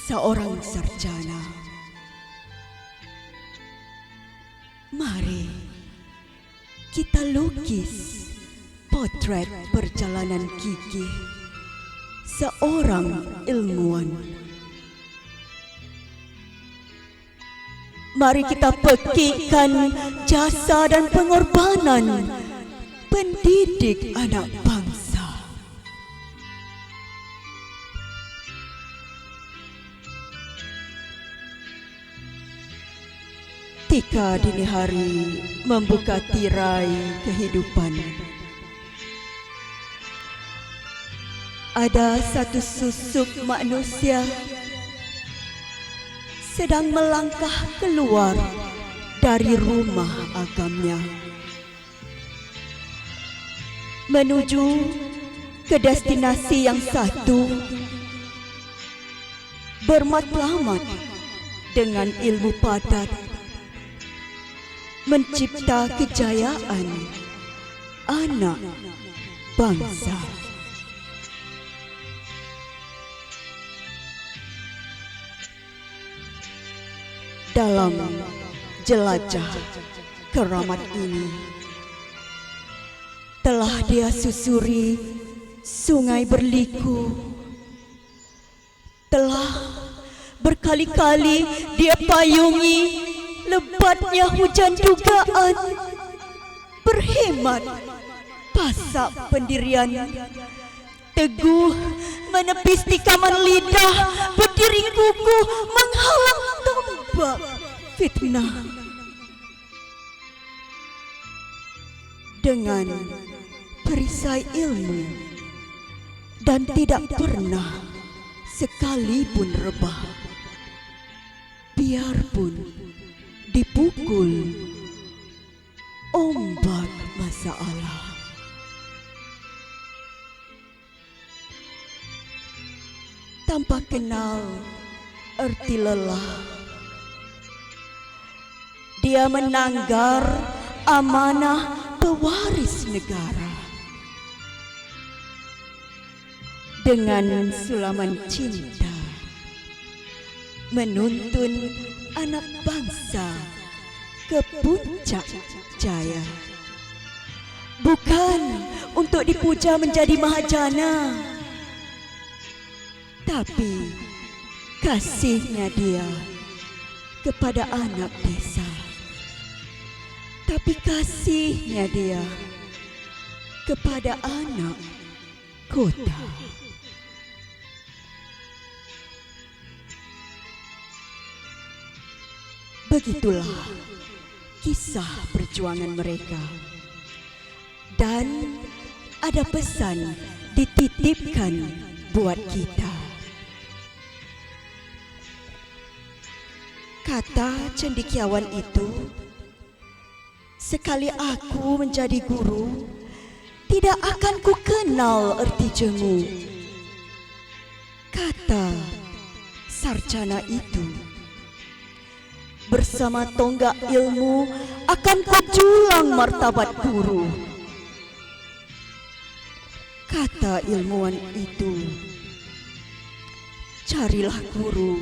seorang sarjana. Mari kita lukis potret perjalanan gigih seorang ilmuwan. Mari kita pekikkan jasa dan pengorbanan pendidik anak bangsa. Tika dini hari membuka tirai kehidupan. Ada satu susuk manusia sedang melangkah keluar dari rumah agamnya menuju ke destinasi yang satu, bermatlamat dengan ilmu padat, mencipta kejayaan anak bangsa. Dalam jelajah keramat ini telah dia susuri sungai berliku, telah berkali-kali dia payungi lebatnya hujan dugaan. Berhemat pasak pendirian, teguh menepis tikaman lidah, berdiri kukuh menghalang tombak fitnah. Dengan perisai ilmu dan tidak pernah sekalipun rebah, biarpun dipukul ombak masalah. Tanpa kenal erti lelah, dia menanggar amanah pewaris negara. Dengan sulaman cinta menuntun anak bangsa ke puncak jaya. Bukan untuk dipuja menjadi mahajana, tapi kasihnya dia kepada anak desa. Tapi kasihnya dia kepada anak kota. Begitulah kisah perjuangan mereka. Dan ada pesan dititipkan buat kita. Kata cendekiawan itu, sekali aku menjadi guru, tidak akan ku kenal erti jemu. Kata sarjana itu, bersama tonggak ilmu akan ku julang martabat guru. Kata ilmuwan itu, carilah guru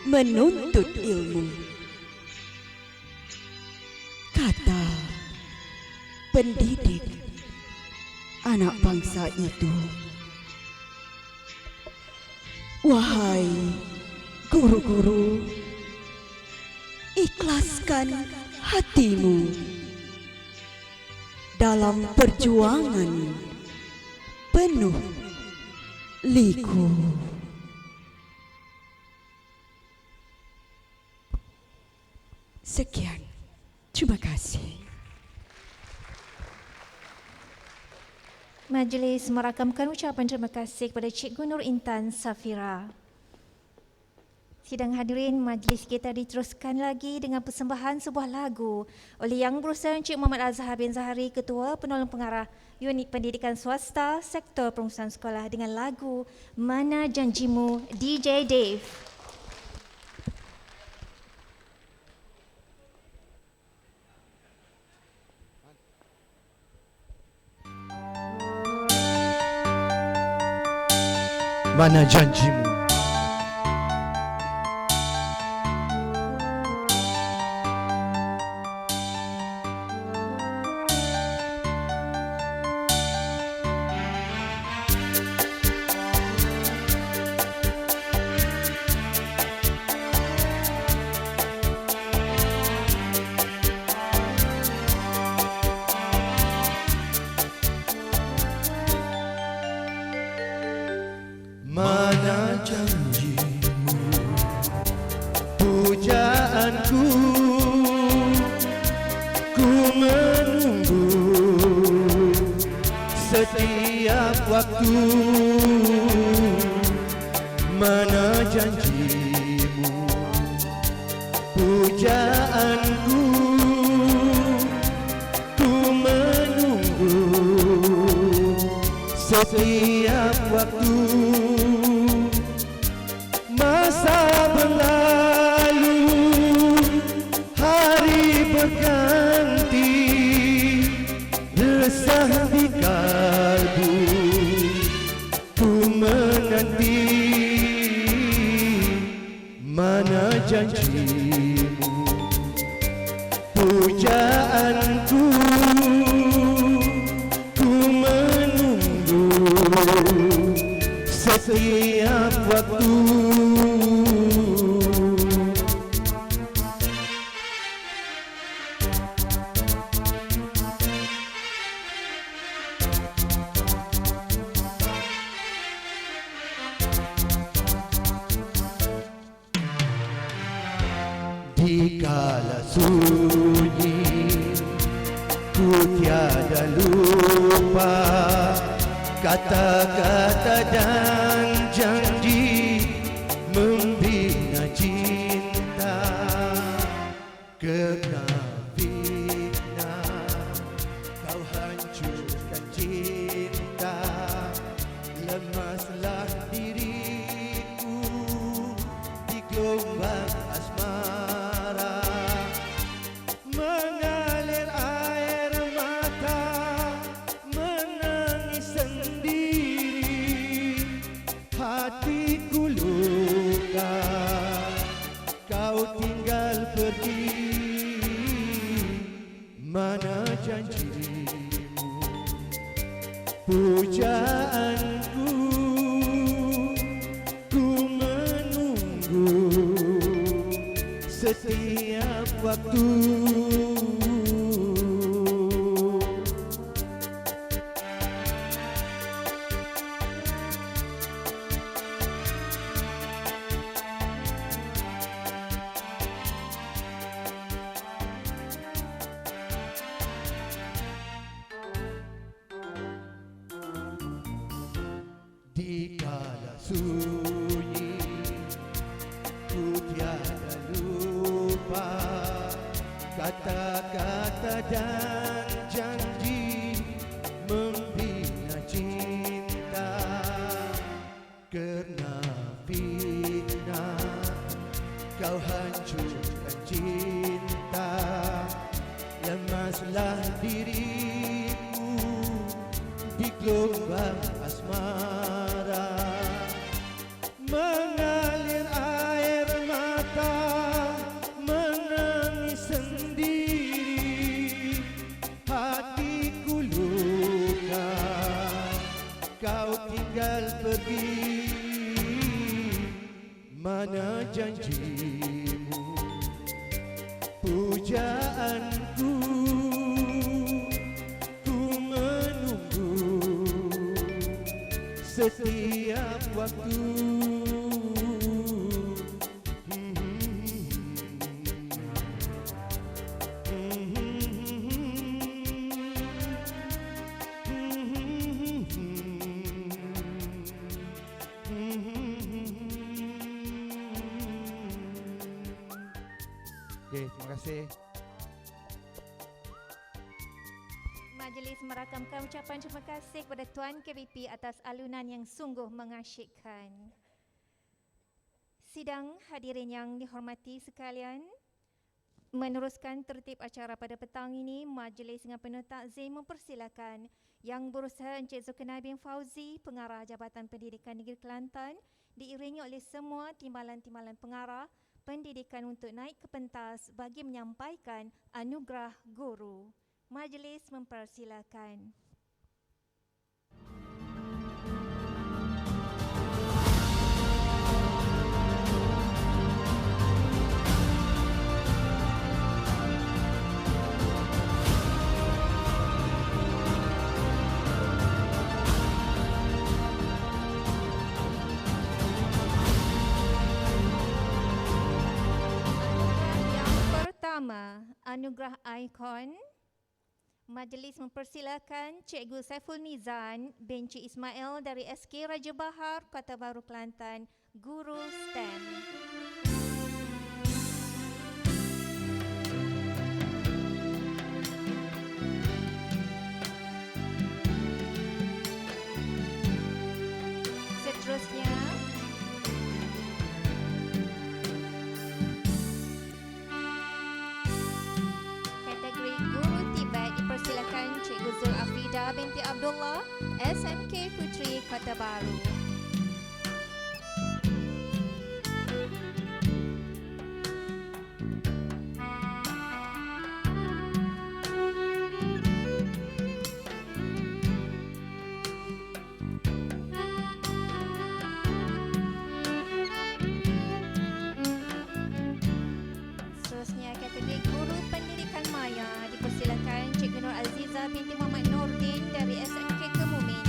menuntut ilmu. Kata pendidik anak bangsa itu, wahai guru-guru, ikhlaskan hatimu dalam perjuangan penuh liku. Sekian, terima kasih. Majlis merakamkan ucapan terima kasih kepada Cikgu Nur Intan Safira. Sidang hadirin, majlis kita diteruskan lagi dengan persembahan sebuah lagu oleh Yang Berusaha Encik Muhammad Azhar bin Zahari, Ketua Penolong Pengarah Unit Pendidikan Swasta Sektor Pengurusan Sekolah, dengan lagu Mana Janjimu, DJ Dave. Mana janjimu? Mana janjimu, pujaanku, ku menunggu setiap waktu. Mana janjimu, pujaanku, ku menunggu setiap waktu. Masa berlalu, hari berganti, resah di kalbu, ku menanti. Mana janjimu, pujaanku, ku menunggu setiap waktu. tiada lupa kata-kata dan janji membina cinta. Kerana fitnah kau hancurkan cinta, lemaslah diriku di gelombang asmara. Mengalir air mata, menangis sendiri, hatiku luka, kau tinggal pergi. Mana janjimu, pujaanku, ku menunggu setiap waktu. Di kala sunyi, ku tiada lupa kata-kata dan janji membina cinta. Kerana fitnah kau hancurkan cinta, lemaslah diriku di gelombang asmara. Mengalir air mata, menangis sendiri, hatiku luka, kau tinggal pergi. Mana janjimu, pujaanku, ku menunggu setiap waktu. Okey, terima kasih. Majlis merakamkan ucapan terima kasih kepada Tuan KBP atas alunan yang sungguh mengasyikkan. Sidang hadirin yang dihormati sekalian, meneruskan tertib acara pada petang ini, majlis dengan penuh takzim mempersilakan Yang Berusaha Encik Zulkarnain bin Fauzi, Pengarah Jabatan Pendidikan Negeri Kelantan, diiringi oleh semua timbalan-timbalan pengarah pendidikan untuk naik ke pentas bagi menyampaikan anugerah guru. Majlis mempersilakan. Pertama, anugerah ikon. Majlis mempersilakan Cikgu Saiful Mizan bin Cik Ismail dari SK Raja Bahar, Kota Baru, Kelantan, Guru STEM. Seterusnya, kategori Guru Tibet dipersilakan Cikgu Zul Afrida binti Abdullah, SMK Puteri, Kota Baru. Seterusnya, kategori Guru Pendidikan Maya dipersilakan Cikgu Nur Aziza binti Muhammad Nordin dari SMK Kemumin.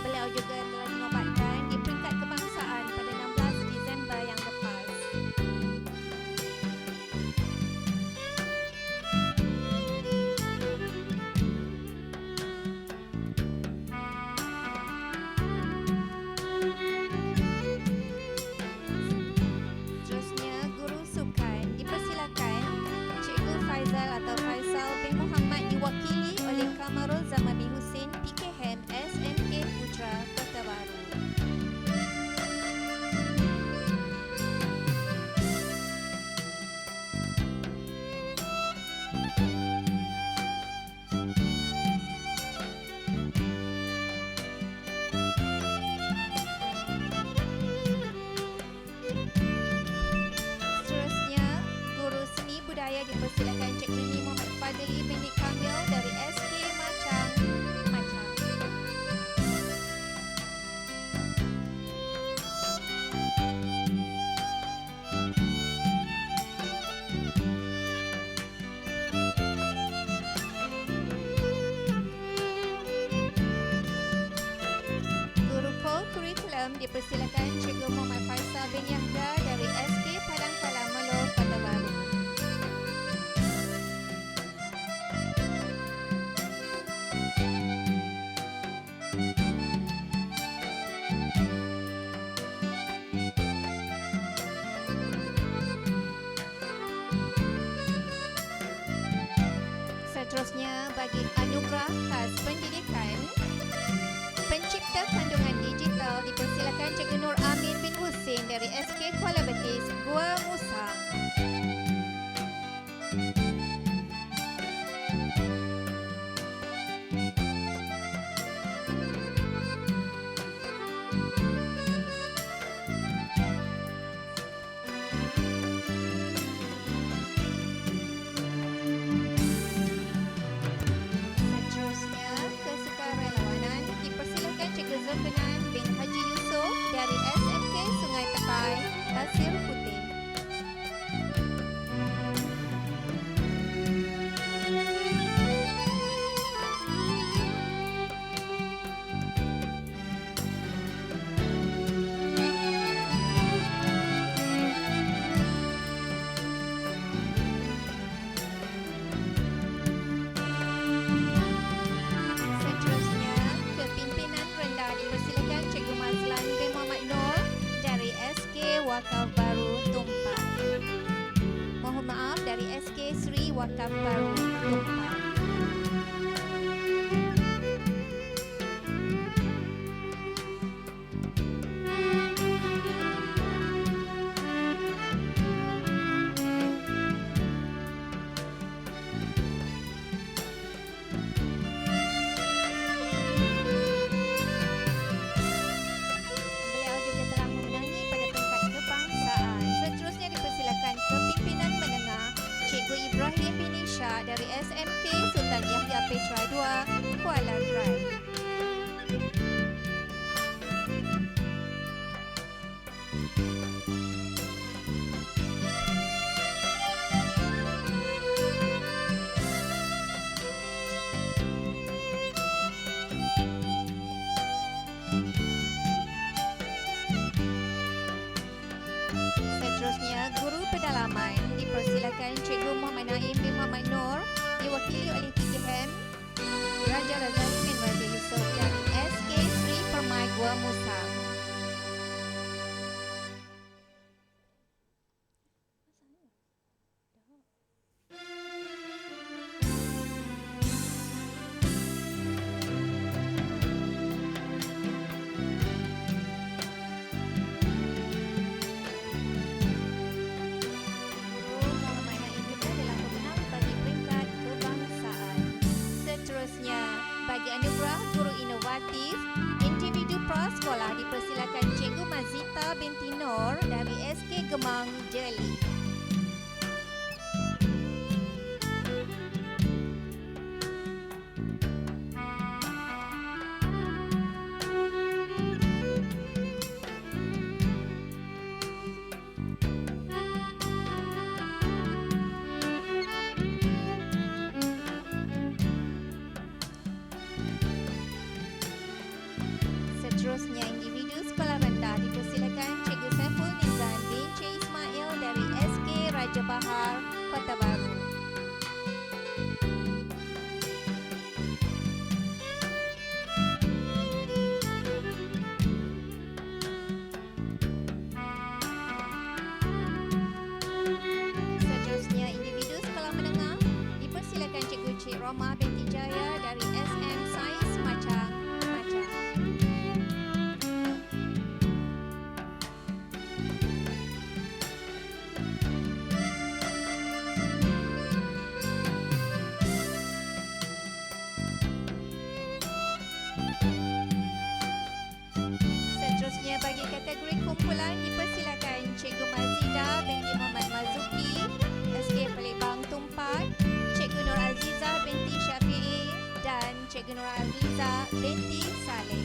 Beliau juga telah dinobatkan di peringkat kebangsaan pada 16 Disember yang lepas. dipersilakan Cikgu Muhammad Faisal bin Yahya dari SK Padang Kalam Melur, Kota Baru. Seterusnya, bagi anugerah khas pendidikan, pencipta kandungan digital dipersilakan Cikgu Nur Amin bin Husin dari SK Kuala Betis, Gua Musa. Seterusnya, kesukarelawanan dipersilakan Cikgu Zulkanan bin Haji Yusof dari SMK Sungai Tekai, Pasir Putih. Seterusnya, kepimpinan rendah dipersilakan Cikgu Mazlan bin Muhammad Nur dari SK Wakaf Baru Tumpai. Mohon maaf, dari SK Sri Wakaf Baru Tumpai. Beliau juga telah memenangi pada peringkat kebangsaan. Seterusnya dipersilakan kepimpinan menengah Cikgu Ibrahim bin Isha dari SMK Sultan Yahya Petra II, Kuala Drai. Seterusnya, guru pedalaman dipersilakan Cikgu Muhammad Naim bin Muhammad Nur diwakili oleh PKM Raja Razak bin Raja Yusof dari SK Sri Permai Gua Musa. Muhammad Naim juga telah memenang bagi peringkat kebangsaan. Seterusnya, bagi anugerah guru inovatif, individu prasekolah dipersilakan Cikgu Mazita binti Nur dari SK Gemang Jeli. Seterusnya, individu sekolah rendah dipersilakan Cikgu Saiful Nizam bin C. Ismail dari SK Raja Bahar, Kota Baru. Seterusnya, individu sekolah menengah dipersilakan Cikgu Cik Roma binti Jaya dari SM Sains Macang, Macang. Seterusnya, bagi kategori kumpulan dipersilakan Cikgu Mazida binti Muhammad Mazuki, SK Pelibang Tumpat, Cikgu Nur Azizah binti Syafi'i dan Cikgu Nur Azizah binti Saleh.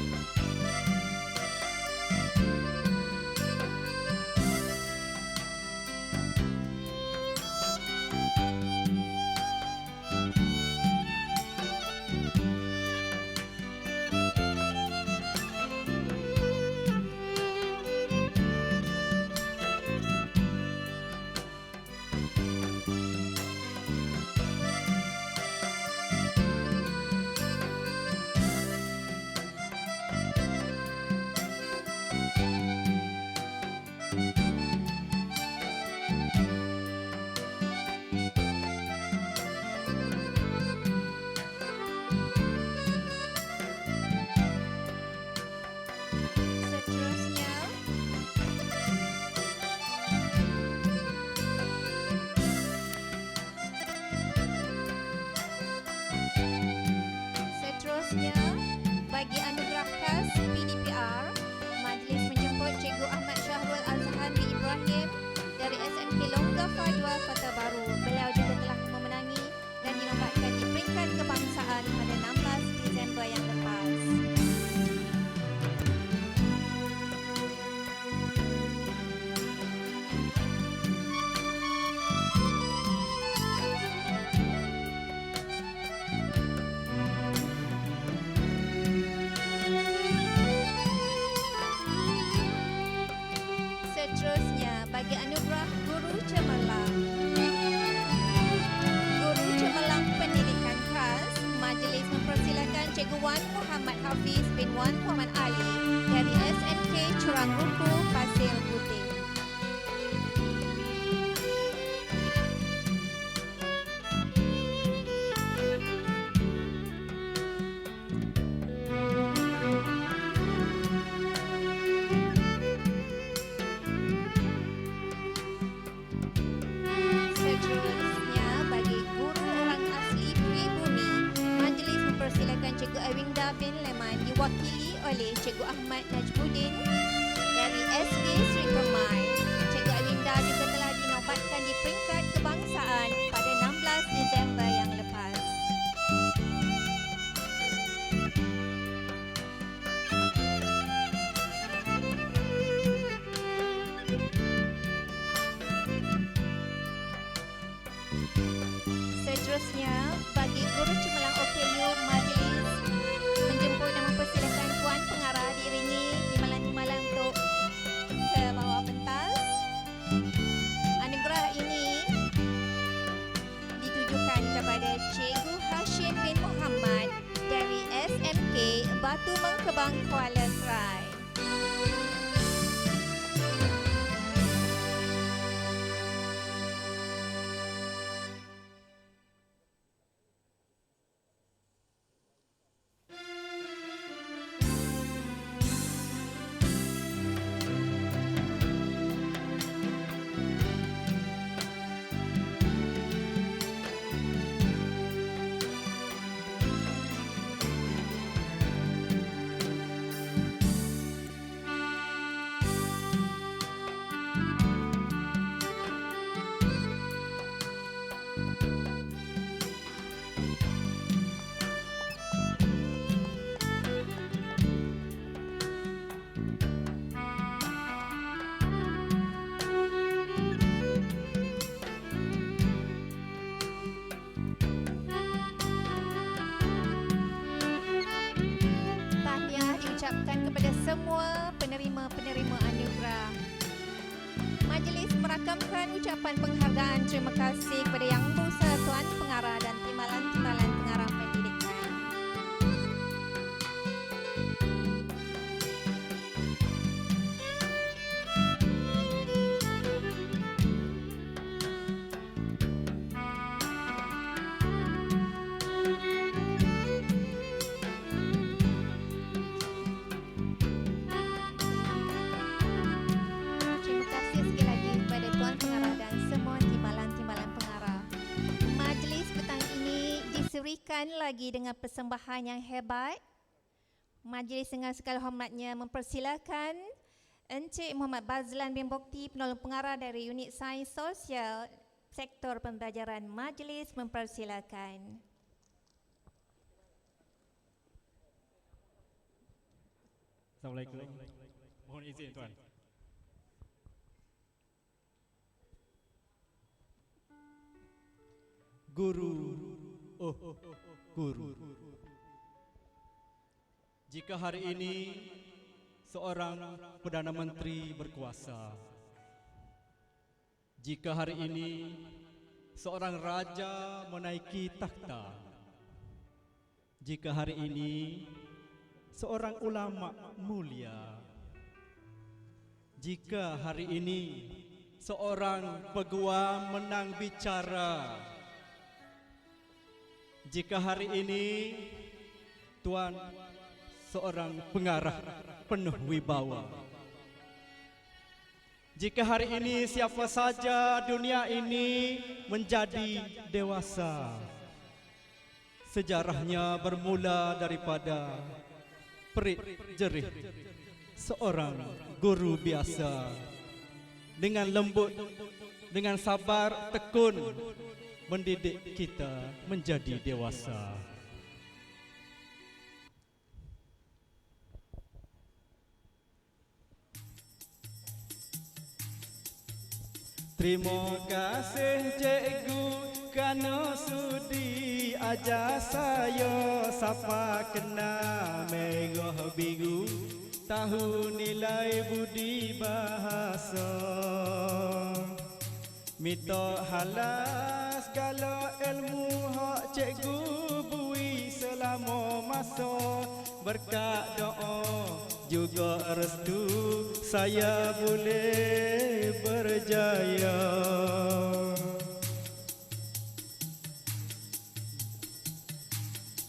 Seterusnya, bagi anugerah khas PDPR, majlis menjemput Cikgu Ahmad Syahrul Azhan bin Ibrahim dari SMK Longgafa 2 Kota Baru. Beliau juga telah memenangi dan dinobatkan di peringkat kebangsaan pada 16 Disember yang lepas. Seterusnya, bagi anugerah Guru Cemerlang. Guru Cemerlang Pendidikan Khas, majlis mempersilakan Cikgu Wan Muhammad Hafiz bin Wan Muhammad Ali dari SMK Curang Ruku, Pasir Putih. Seterusnya, bagi guru orang asli Pribumi, majlis mempersilakan Cikgu Awinda bin Leman diwakili oleh Cikgu Ahmad Najmuddin dari SK Sri Permai. Cikgu Awinda juga telah dinobatkan di peringkat kebangsaan pada 16 Disember yang lepas. Seterusnya, bagi Guru Cemerlang OKU, majlis menjemput dan mempersilakan Puan Pengarah diiringi timbalan-timbalan untuk ke bawah pentas. Anugerah ini ditujukan kepada Cikgu Hashim bin Muhammad dari SMK Batu Mengkebang, Kuala Serai. Diucapkan kepada semua penerima-penerima anugerah. Majlis merakamkan ucapan penghargaan terima kasih kepada Yang Berusaha Tuan Pengarah dan timbalan-timbalan pengarah pendidikan. Terima kasih sekali lagi kepada Tuan Pengarah dan semua timbalan-timbalan pengarah. Majlis petang ini diserikan lagi dengan persembahan yang hebat. Majlis dengan segala hormatnya mempersilakan Encik Muhammad Bazlan bin Bokti, penolong pengarah dari Unit Sains Sosial Sektor Pembelajaran. Majlis mempersilakan. Assalamualaikum. Mohon izin tuan. Guru, oh guru. Jika hari ini seorang Perdana Menteri berkuasa, jika hari ini seorang raja menaiki takhta, jika hari ini seorang ulama mulia, jika hari ini seorang peguam menang bicara, jika hari ini tuan seorang pengarah penuh wibawa, jika hari ini siapa saja dunia ini menjadi dewasa, sejarahnya bermula daripada perik jerih seorang guru biasa. Dengan lembut, dengan sabar, tekun, mendidik kita menjadi dewasa. Terima kasih cikgu kerana sudi ajar saya siapa kena merah biru, tahu nilai budi bahasa. Minta halas segala ilmu hak cikgu bui selama masa, berkat doa juga restu saya boleh berjaya.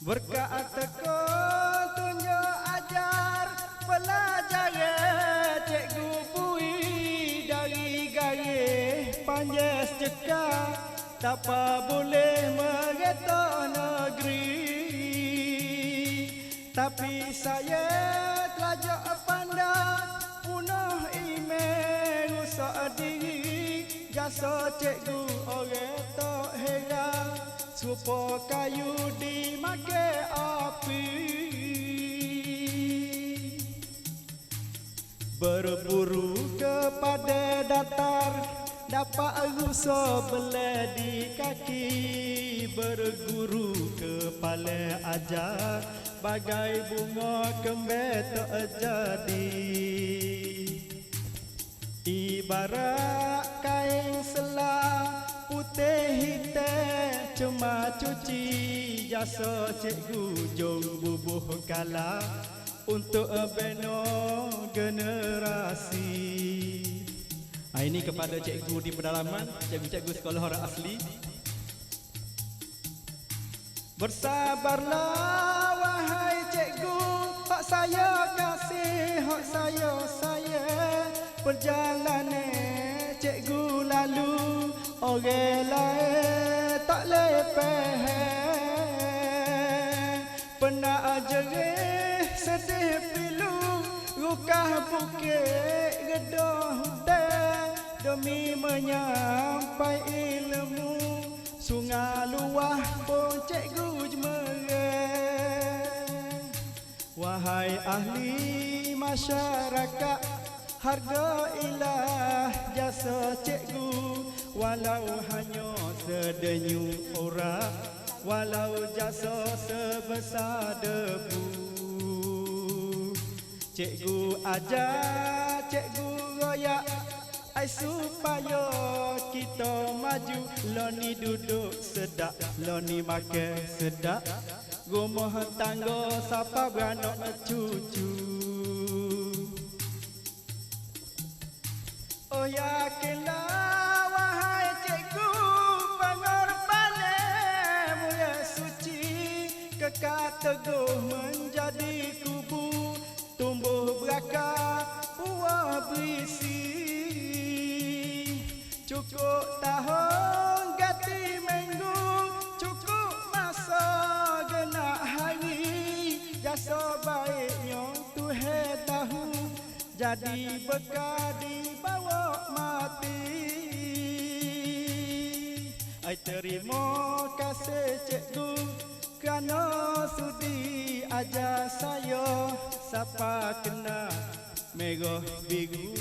Berkat tekun tunjuk ajar pelajaran cikgu bui dari garis panjang cekak, tak apa boleh mereta negeri. Tapi saya telajak pandai punah email rusak diri, jasa cikgu orang tak heran supaya kayu dimakai api. Berburu kepada datar, dapat rusak belah di kaki. Berguru kepala ajar, bagai bunga kembang tak jadi. Ibarat kain selah putih hitam cuma cuci, jasa cikgu jom bubuh kalah untuk bina generasi. Ini kepada cikgu di pedalaman, cikgu-cikgu sekolah orang asli. Bersabarlah wahai cikgu, hak saya kasih, hak saya sayang. Perjalanan cikgu lalu, orang lain tak lepeh. Pernah jerih sedih pilu, rukah bukit gedah hutan, demi menyampai ilmu. Sungai luah pun cikgu jemerang. Wahai ahli masyarakat, harga ilah jasa cikgu. Walau hanya sedenyut orang, walau jasa sebesar debu. Cikgu ajar, cikgu royak, ai supaya kita maju. Loni duduk sedap, loni makan sedap, rumah tangga siapa beranak cucu. Oh yakinlah wahai cikgu, pengorbanan mulia suci, kekal teguh menjadi kubu, tumbuh berakar buah berisi. Cukup tahun ganti minggu, cukup masa genap hari, jasa baiknya Tuhan tahu, jadi bekal dibawa mati. Ai terima kasih cikgu kerana sudi ajar saya siapa kena merah biru,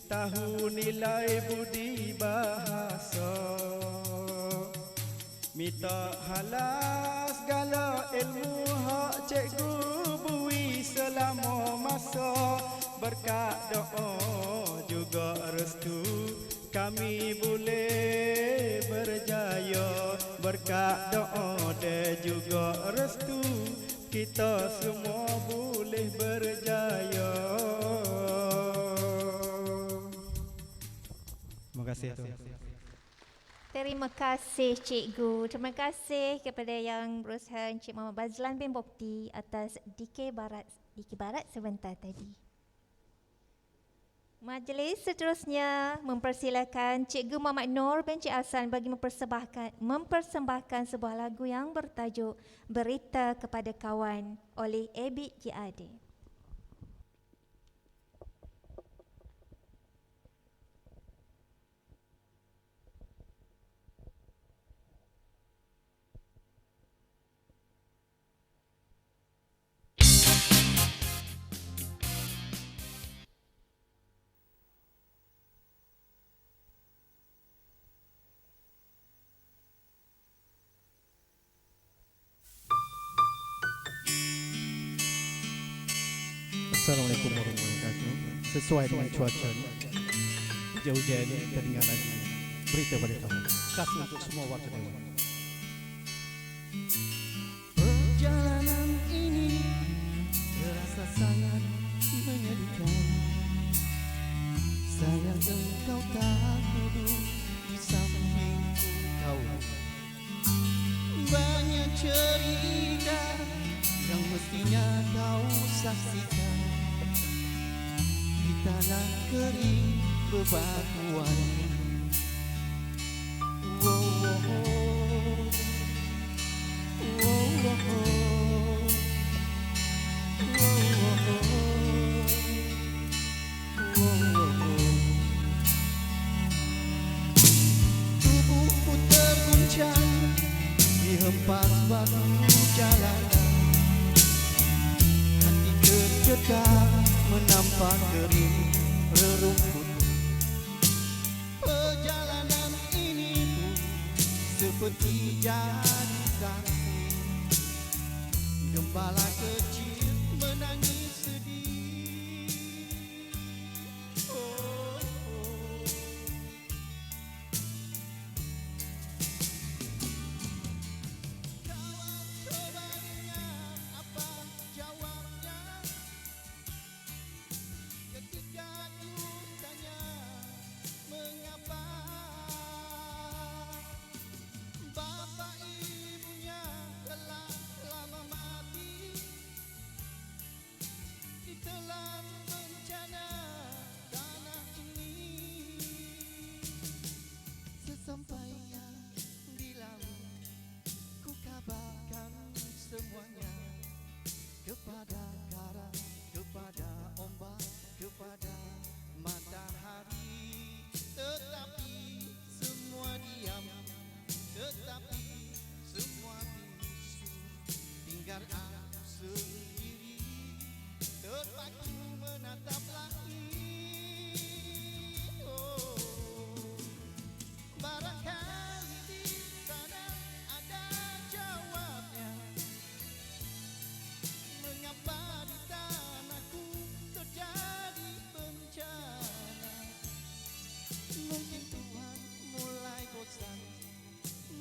tahu nilai budi bahasa. Minta halas segala ilmu hak cikgu bui selama masa, berkat doa juga restu kami boleh berjaya. Berkat doa dan juga restu kita semua boleh berjaya. Terima kasih. Terima kasih cikgu. Terima kasih kepada yang berusaha Encik Muhammad Bazlan bin Bokti atas DK Barat sebentar tadi. Majlis seterusnya mempersilakan Cikgu Muhammad Noor bin Cik Hassan bagi mempersembahkan sebuah lagu yang bertajuk Berita Kepada Kawan oleh Abid J.A.D. Assalamualaikum warahmatullahi wabarakatuh. Sesuai dengan cuaca ni, hujan ni terdengar lagi berita pada kamu. Kasih untuk semua warga dewan. Perjalanan ini terasa sangat menyedihkan. Sayang engkau tak duduk di sampingku kawan. Banyak cerita yang mestinya kau saksikan di tanah kering bebatuan. Oh, oh, oh. Oh, oh, oh. Oh, oh, oh. Oh, oh, oh. Tubuhku terguncang dihempas batu jalanan. Hati terdedah menampak kering rerungkut. Perjalanan ini pun seperti jadi saksi. Gembala kecil menangis sedih. Oh, oh. Kawan coba dengar apa jawabnya ketika ku tanya mengapa bapak ibunya telah lama mati ditelan bencana tanah ini. Sesampainya di laut ku kabarkan semuanya kepada karang, kepada ombak, kepada matahari. Tetapi semua diam, tetapi semua bisu. Tinggal aku sendiri terpaku menatap langit. Oh, barangkali di sana ada jawabnya. Mengapa di tanahku terjadi bencana? Mungkin Tuhan mulai bosan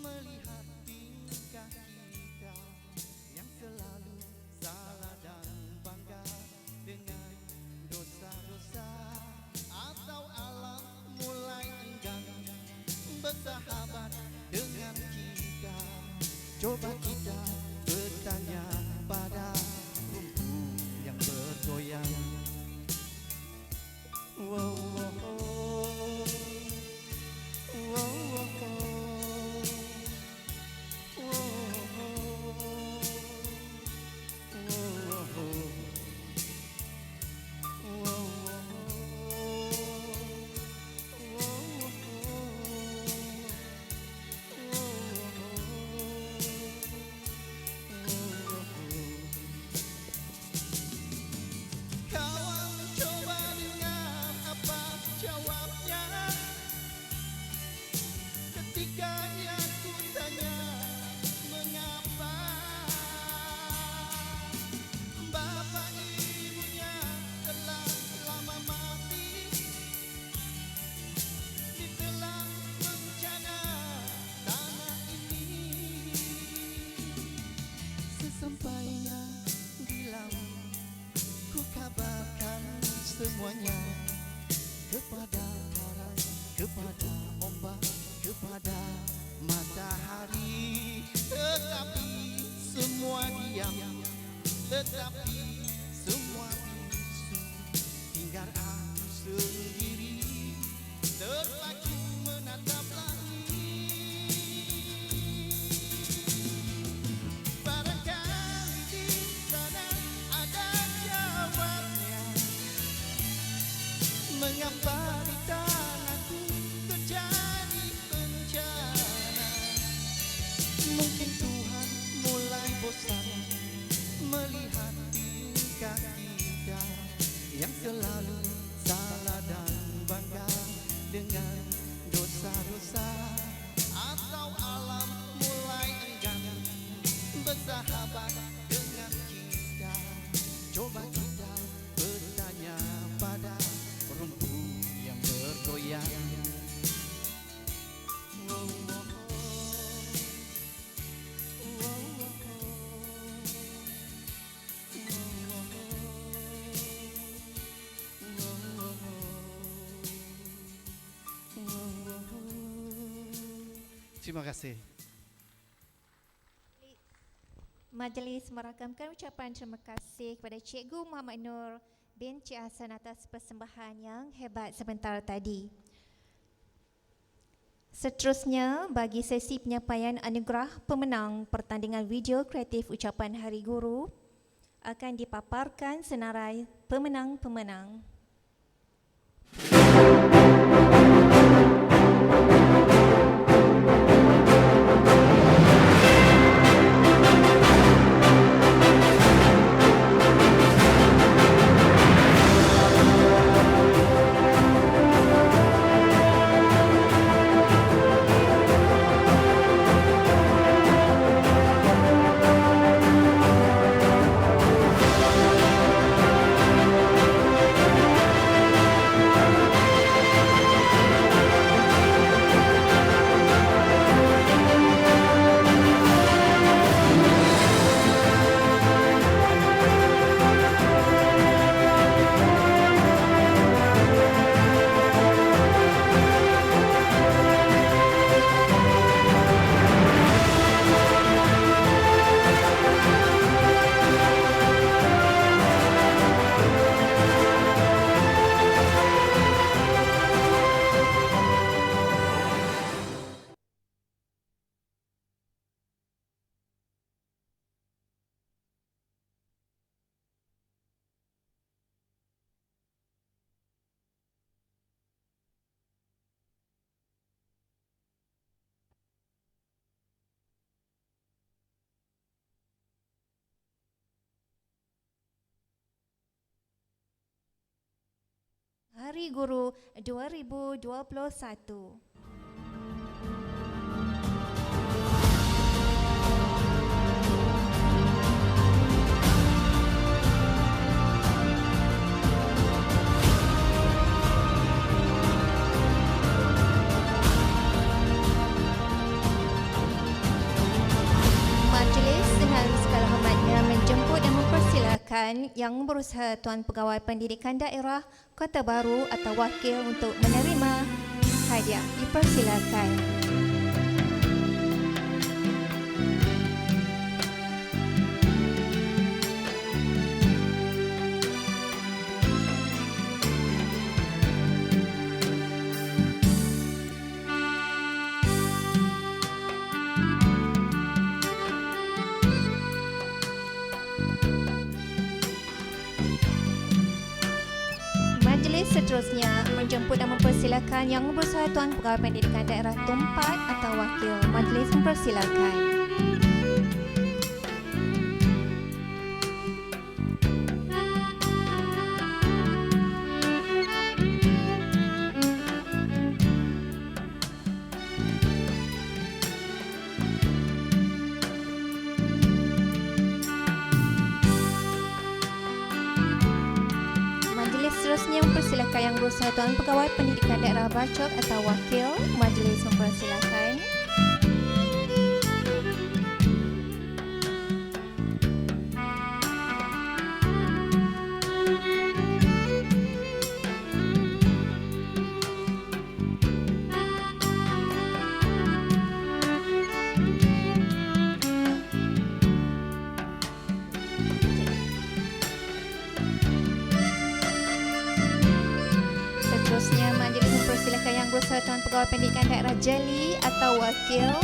melihat tingkah kita yang selalu salah dan bangga dengan dosa-dosa. Atau alam mulai enggan bersahabat dengan kita. Coba kita bertanya pada rumput yang bergoyang. Wow, wow, oh. Wow, wow, oh. Wow, oh. Wow, oh. Wow, kawan coba dengar apa jawabnya ketika yang ku tanya mengapa bapak ibunya telah lama mati ditelan bencana tanah ini. Sesampainya di laut ku kabarkan semuanya kepada karang, kepada ombak, kepada matahari. Tetapi semua diam, tetapi semua bisu. Tinggal aku sendiri yang selalu salah dan bangga dengan dosa-dosa, atau alam mulai enggan bersahabat dengan kita. Coba kita bertanya pada rumput yang bergoyang. Oh, oh, oh. Terima kasih. Majlis merakamkan ucapan terima kasih kepada Cikgu Muhammad Nur bin Cik Hassan atas persembahan yang hebat sebentar tadi. Seterusnya, bagi sesi penyampaian anugerah pemenang pertandingan video kreatif ucapan Hari Guru, akan dipaparkan senarai pemenang-pemenang. Hari Guru 2021. Yang berusaha Tuan Pegawai Pendidikan Daerah Kota Baru atau wakil untuk menerima hadiah. Dipersilakan. Seterusnya menjemput dan mempersilakan Yang Berusaha Tuan Pegawai Pendidikan Daerah Tumpat atau wakil. Majlis mempersilakan. Mempersilakan Yang Berusaha Tuan Pegawai Pendidikan Daerah Bacok atau wakil. Majlis mempersilakan. Berusaha Tuan Pegawai Pendidikan Daerah Jeli atau wakil.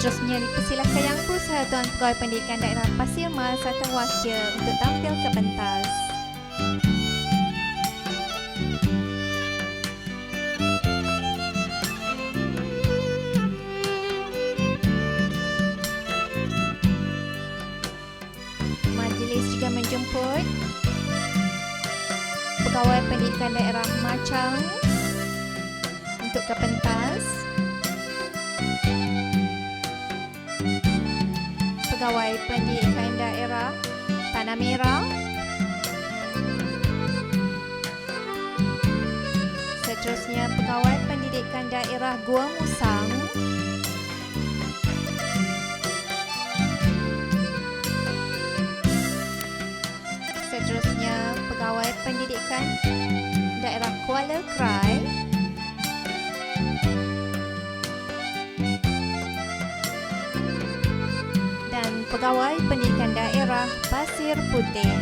Seterusnya dipersilakan Yang Persatuan Pegawai Pendidikan Daerah Pasir Mas atau Wakil untuk tampil ke pentas. Majlis juga menjemput Pegawai Pendidikan Daerah Machang untuk ke pentas. Pegawai Pendidikan Daerah Tanah Merah. Seterusnya Pegawai Pendidikan Daerah Gua Musang. Seterusnya Pegawai Pendidikan Daerah Kuala Krai. Dan Pegawai Pendidikan Daerah Pasir Putih.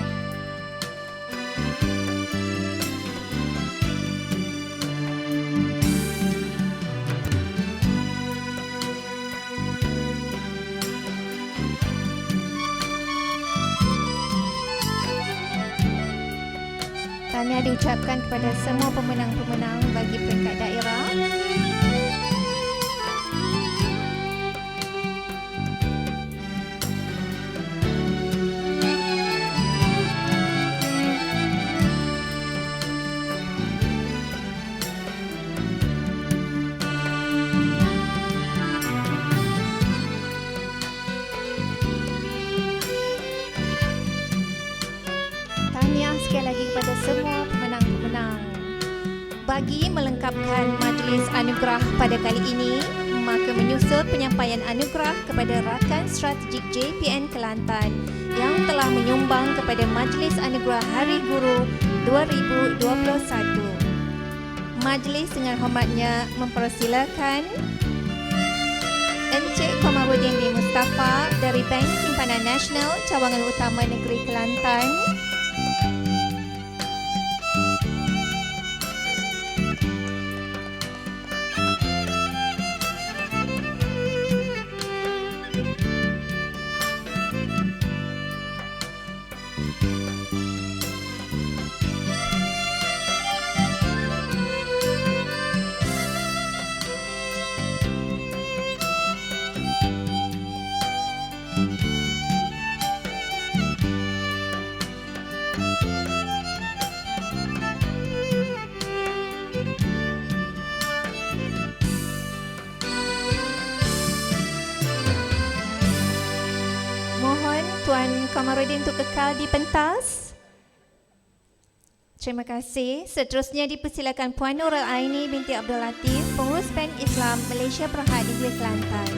Tahniah diucapkan kepada semua pemenang-pemenang bagi peringkat daerah. Tahniah sekali lagi kepada semua pemenang-pemenang. Bagi melengkapkan majlis anugerah pada kali ini, maka menyusul penyampaian anugerah kepada rakan strategik JPN Kelantan yang telah menyumbang kepada Majlis Anugerah Hari Guru 2021. Majlis dengan hormatnya mempersilakan Encik Komarudin bin Mustafa dari Bank Simpanan Nasional Cawangan Utama Negeri Kelantan, Tuan Komarudin untuk kekal di pentas. Terima kasih. Seterusnya dipersilakan Puan Nurul Aini binti Abdul Latif, Pengurus Bank Islam Malaysia Berhad Negeri Kelantan.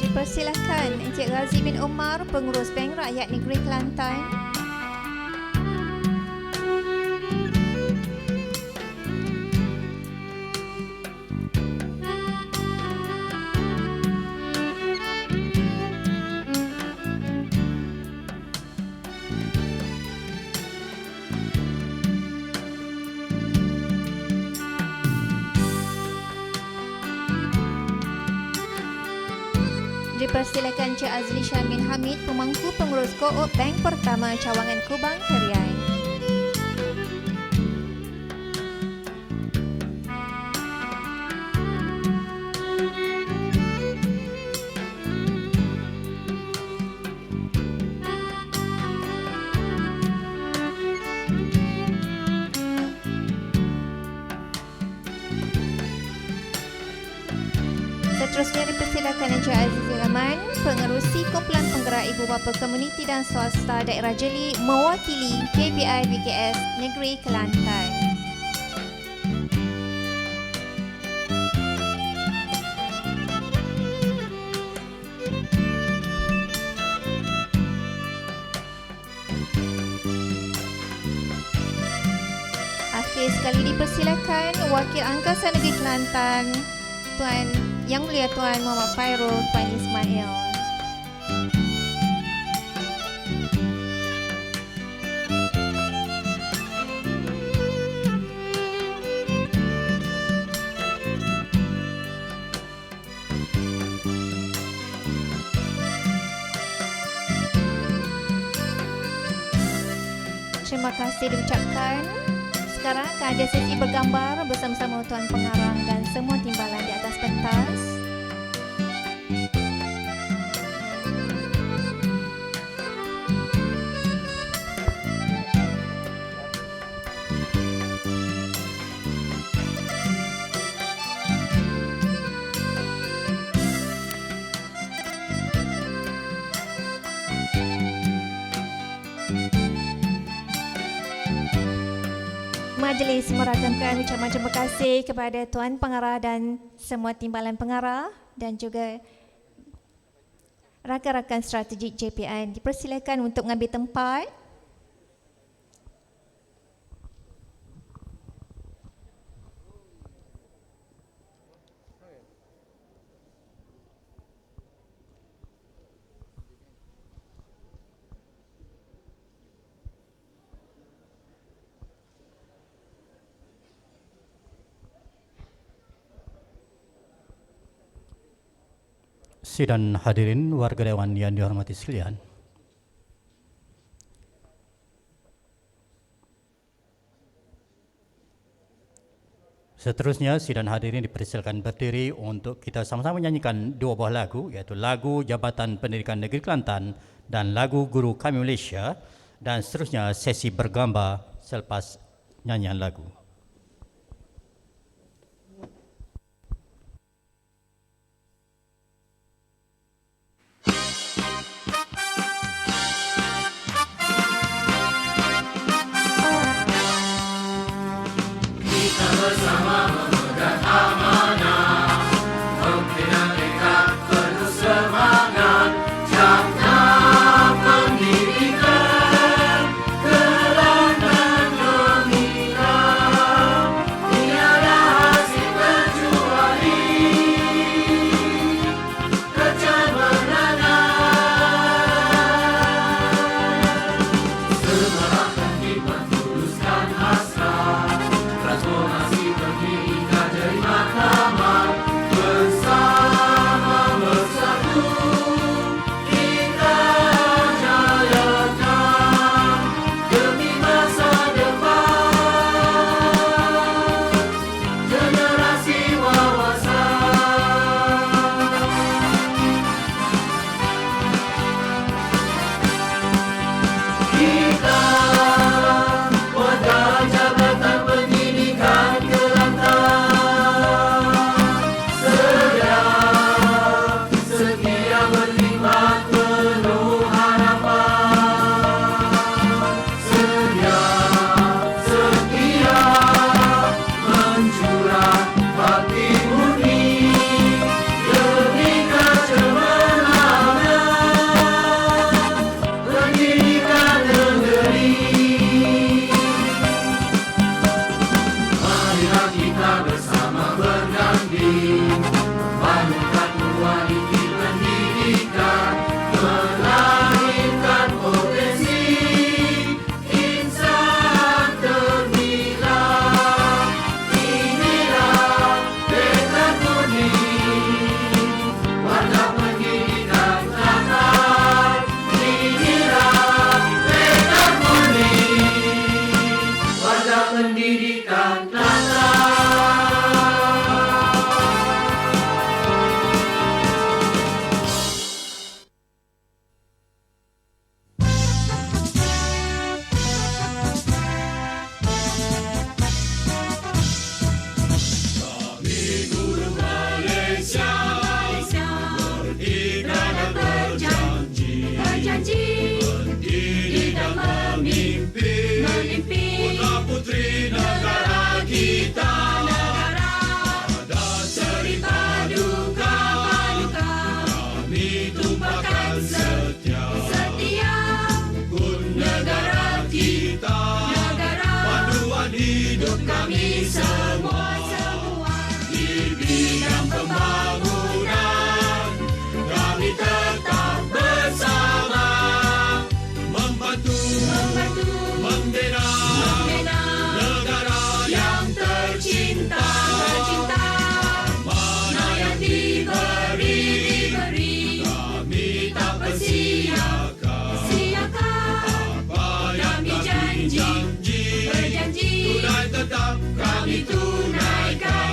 Persilakan Encik Razi bin Omar, Pengurus Bank Rakyat Negeri Kelantan. Dipersilakan Encik Azli Shan bin Hamid, Pemangku Pengurus Ko-op Bank Pertama Cawangan Kubang Keriai. Seterusnya dipersilakan Encik Azizul Rahman, Pengerusi Kumpulan Penggerak Ibu Bapa Komuniti dan Swasta Daerah Jeli mewakili KPI BKS Negeri Kelantan. Okey, sekali dipersilakan Wakil Angkasa Negeri Kelantan, Tuan Yang Mulia Tuan Muhammad Fairul, Tuan Ismail. Terima kasih diucapkan. Sekarang akan ada sesi bergambar bersama-sama Tuan Pengarah dan semua timbalan di atas pentas. Majlis merakamkan ucapan terima kasih kepada Tuan Pengarah dan semua timbalan pengarah dan juga rakan-rakan strategik JPN. Dipersilakan untuk mengambil tempat. Sidang hadirin warga dewan yang dihormati sekalian. Seterusnya, sidang hadirin dipersilakan berdiri untuk kita sama-sama menyanyikan dua buah lagu, iaitu lagu Jabatan Pendidikan Negeri Kelantan dan lagu Guru Kami Malaysia, dan seterusnya sesi bergambar selepas nyanyian lagu. Pendidikan Kelantan Gemilang. berjanji, tunai tetap kami tunaikan.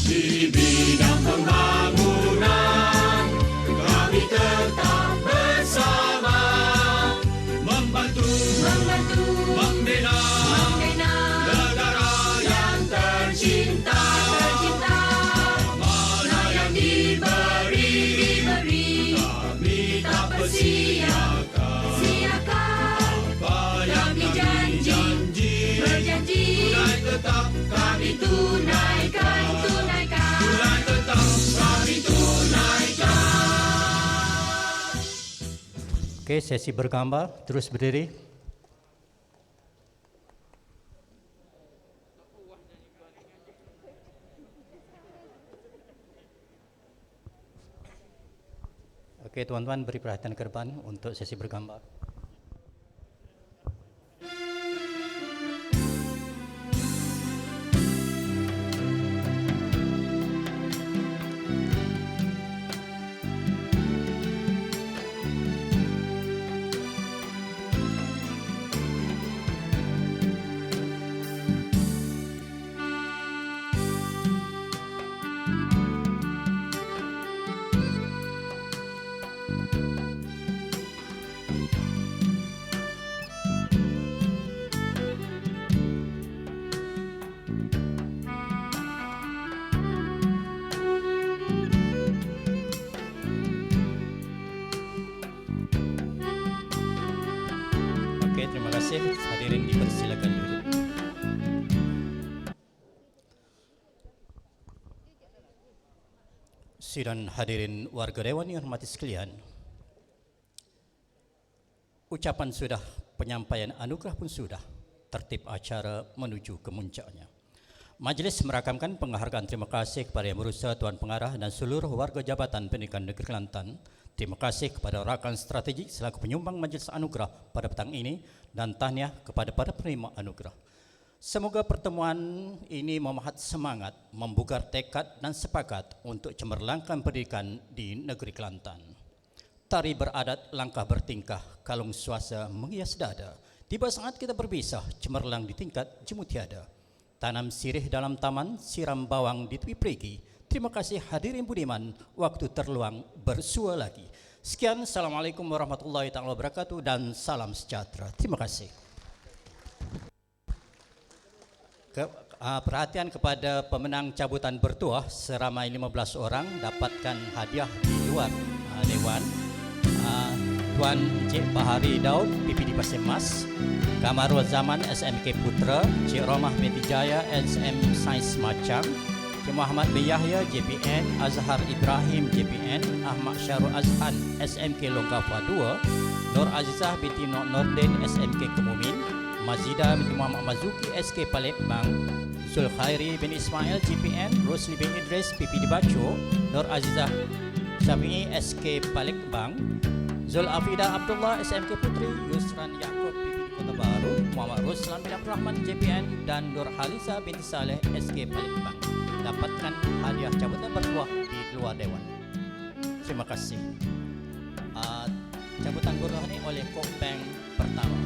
Di bidang pembangunan kami tetap bersama, membantu membina negara yang tercinta. Mana yang diberi kami tak persiakan. Apa yang kami janji tunai tetap kami tunaikan. Tunai tetap kami tunaikan. Okey, sesi bergambar, terus berdiri. Okey, tuan-tuan beri perhatian ke depan untuk sesi bergambar. Okey, terima kasih. Hadirin dipersilakan duduk. Sidang hadirin warga dewan yang hormati sekalian. Ucapan sudah, penyampaian anugerah pun sudah, tertib acara menuju ke muncaknya. Majlis merakamkan penghargaan terima kasih kepada Yang Berusaha Tuan Pengarah dan seluruh warga Jabatan Pendidikan Negeri Kelantan. Terima kasih kepada rakan strategik selaku penyumbang majlis anugerah pada petang ini dan tahniah kepada para penerima anugerah. Semoga pertemuan ini memahat semangat, membugar tekad dan sepakat untuk cemerlangkan pendidikan di negeri Kelantan. Tari beradat, langkah bertingkah, kalung suasa menghias dada. Tiba saat kita berpisah, cemerlang di tingkat jemu tiada. Tanam sirih dalam taman, siram bawang di tepi perigi. Terima kasih hadirin budiman, waktu terluang bersua lagi. Sekian, Assalamualaikum warahmatullahi wabarakatuh dan salam sejahtera. Terima kasih. Perhatian kepada pemenang cabutan bertuah seramai 15 orang dapatkan hadiah di luar Dewan. Tuan Encik Bahari Daud, PPD Pasir Mas, Kamarul Zaman SMK Putra, Cik Romah binti Jaya SM Sains Macang, Cik Muhammad bin Yahya JPN, Azhar Ibrahim JPN, Ahmad Syarul Azhan SMK Longkapa 2, Nur Azizah binti Nordin SMK Kemumin, Mazida binti Muhammad Mazuki SK Palembang, Zulkhairi bin Ismail JPN, Rosli bin Idris PPD Baco, Nur Azizah Syafi'i SK Palembang, Zul Afida Abdullah SMK Putri, Yusran Yaakob PPD Kota Baru, Muhammad Ruslan bin Abdul Rahman JPN dan Nur Halisa binti Saleh SK Palembang dapatkan hadiah cabutan bertuah di luar Dewan. Terima kasih. Cabutan bertuah ini oleh Kok Bank pertama.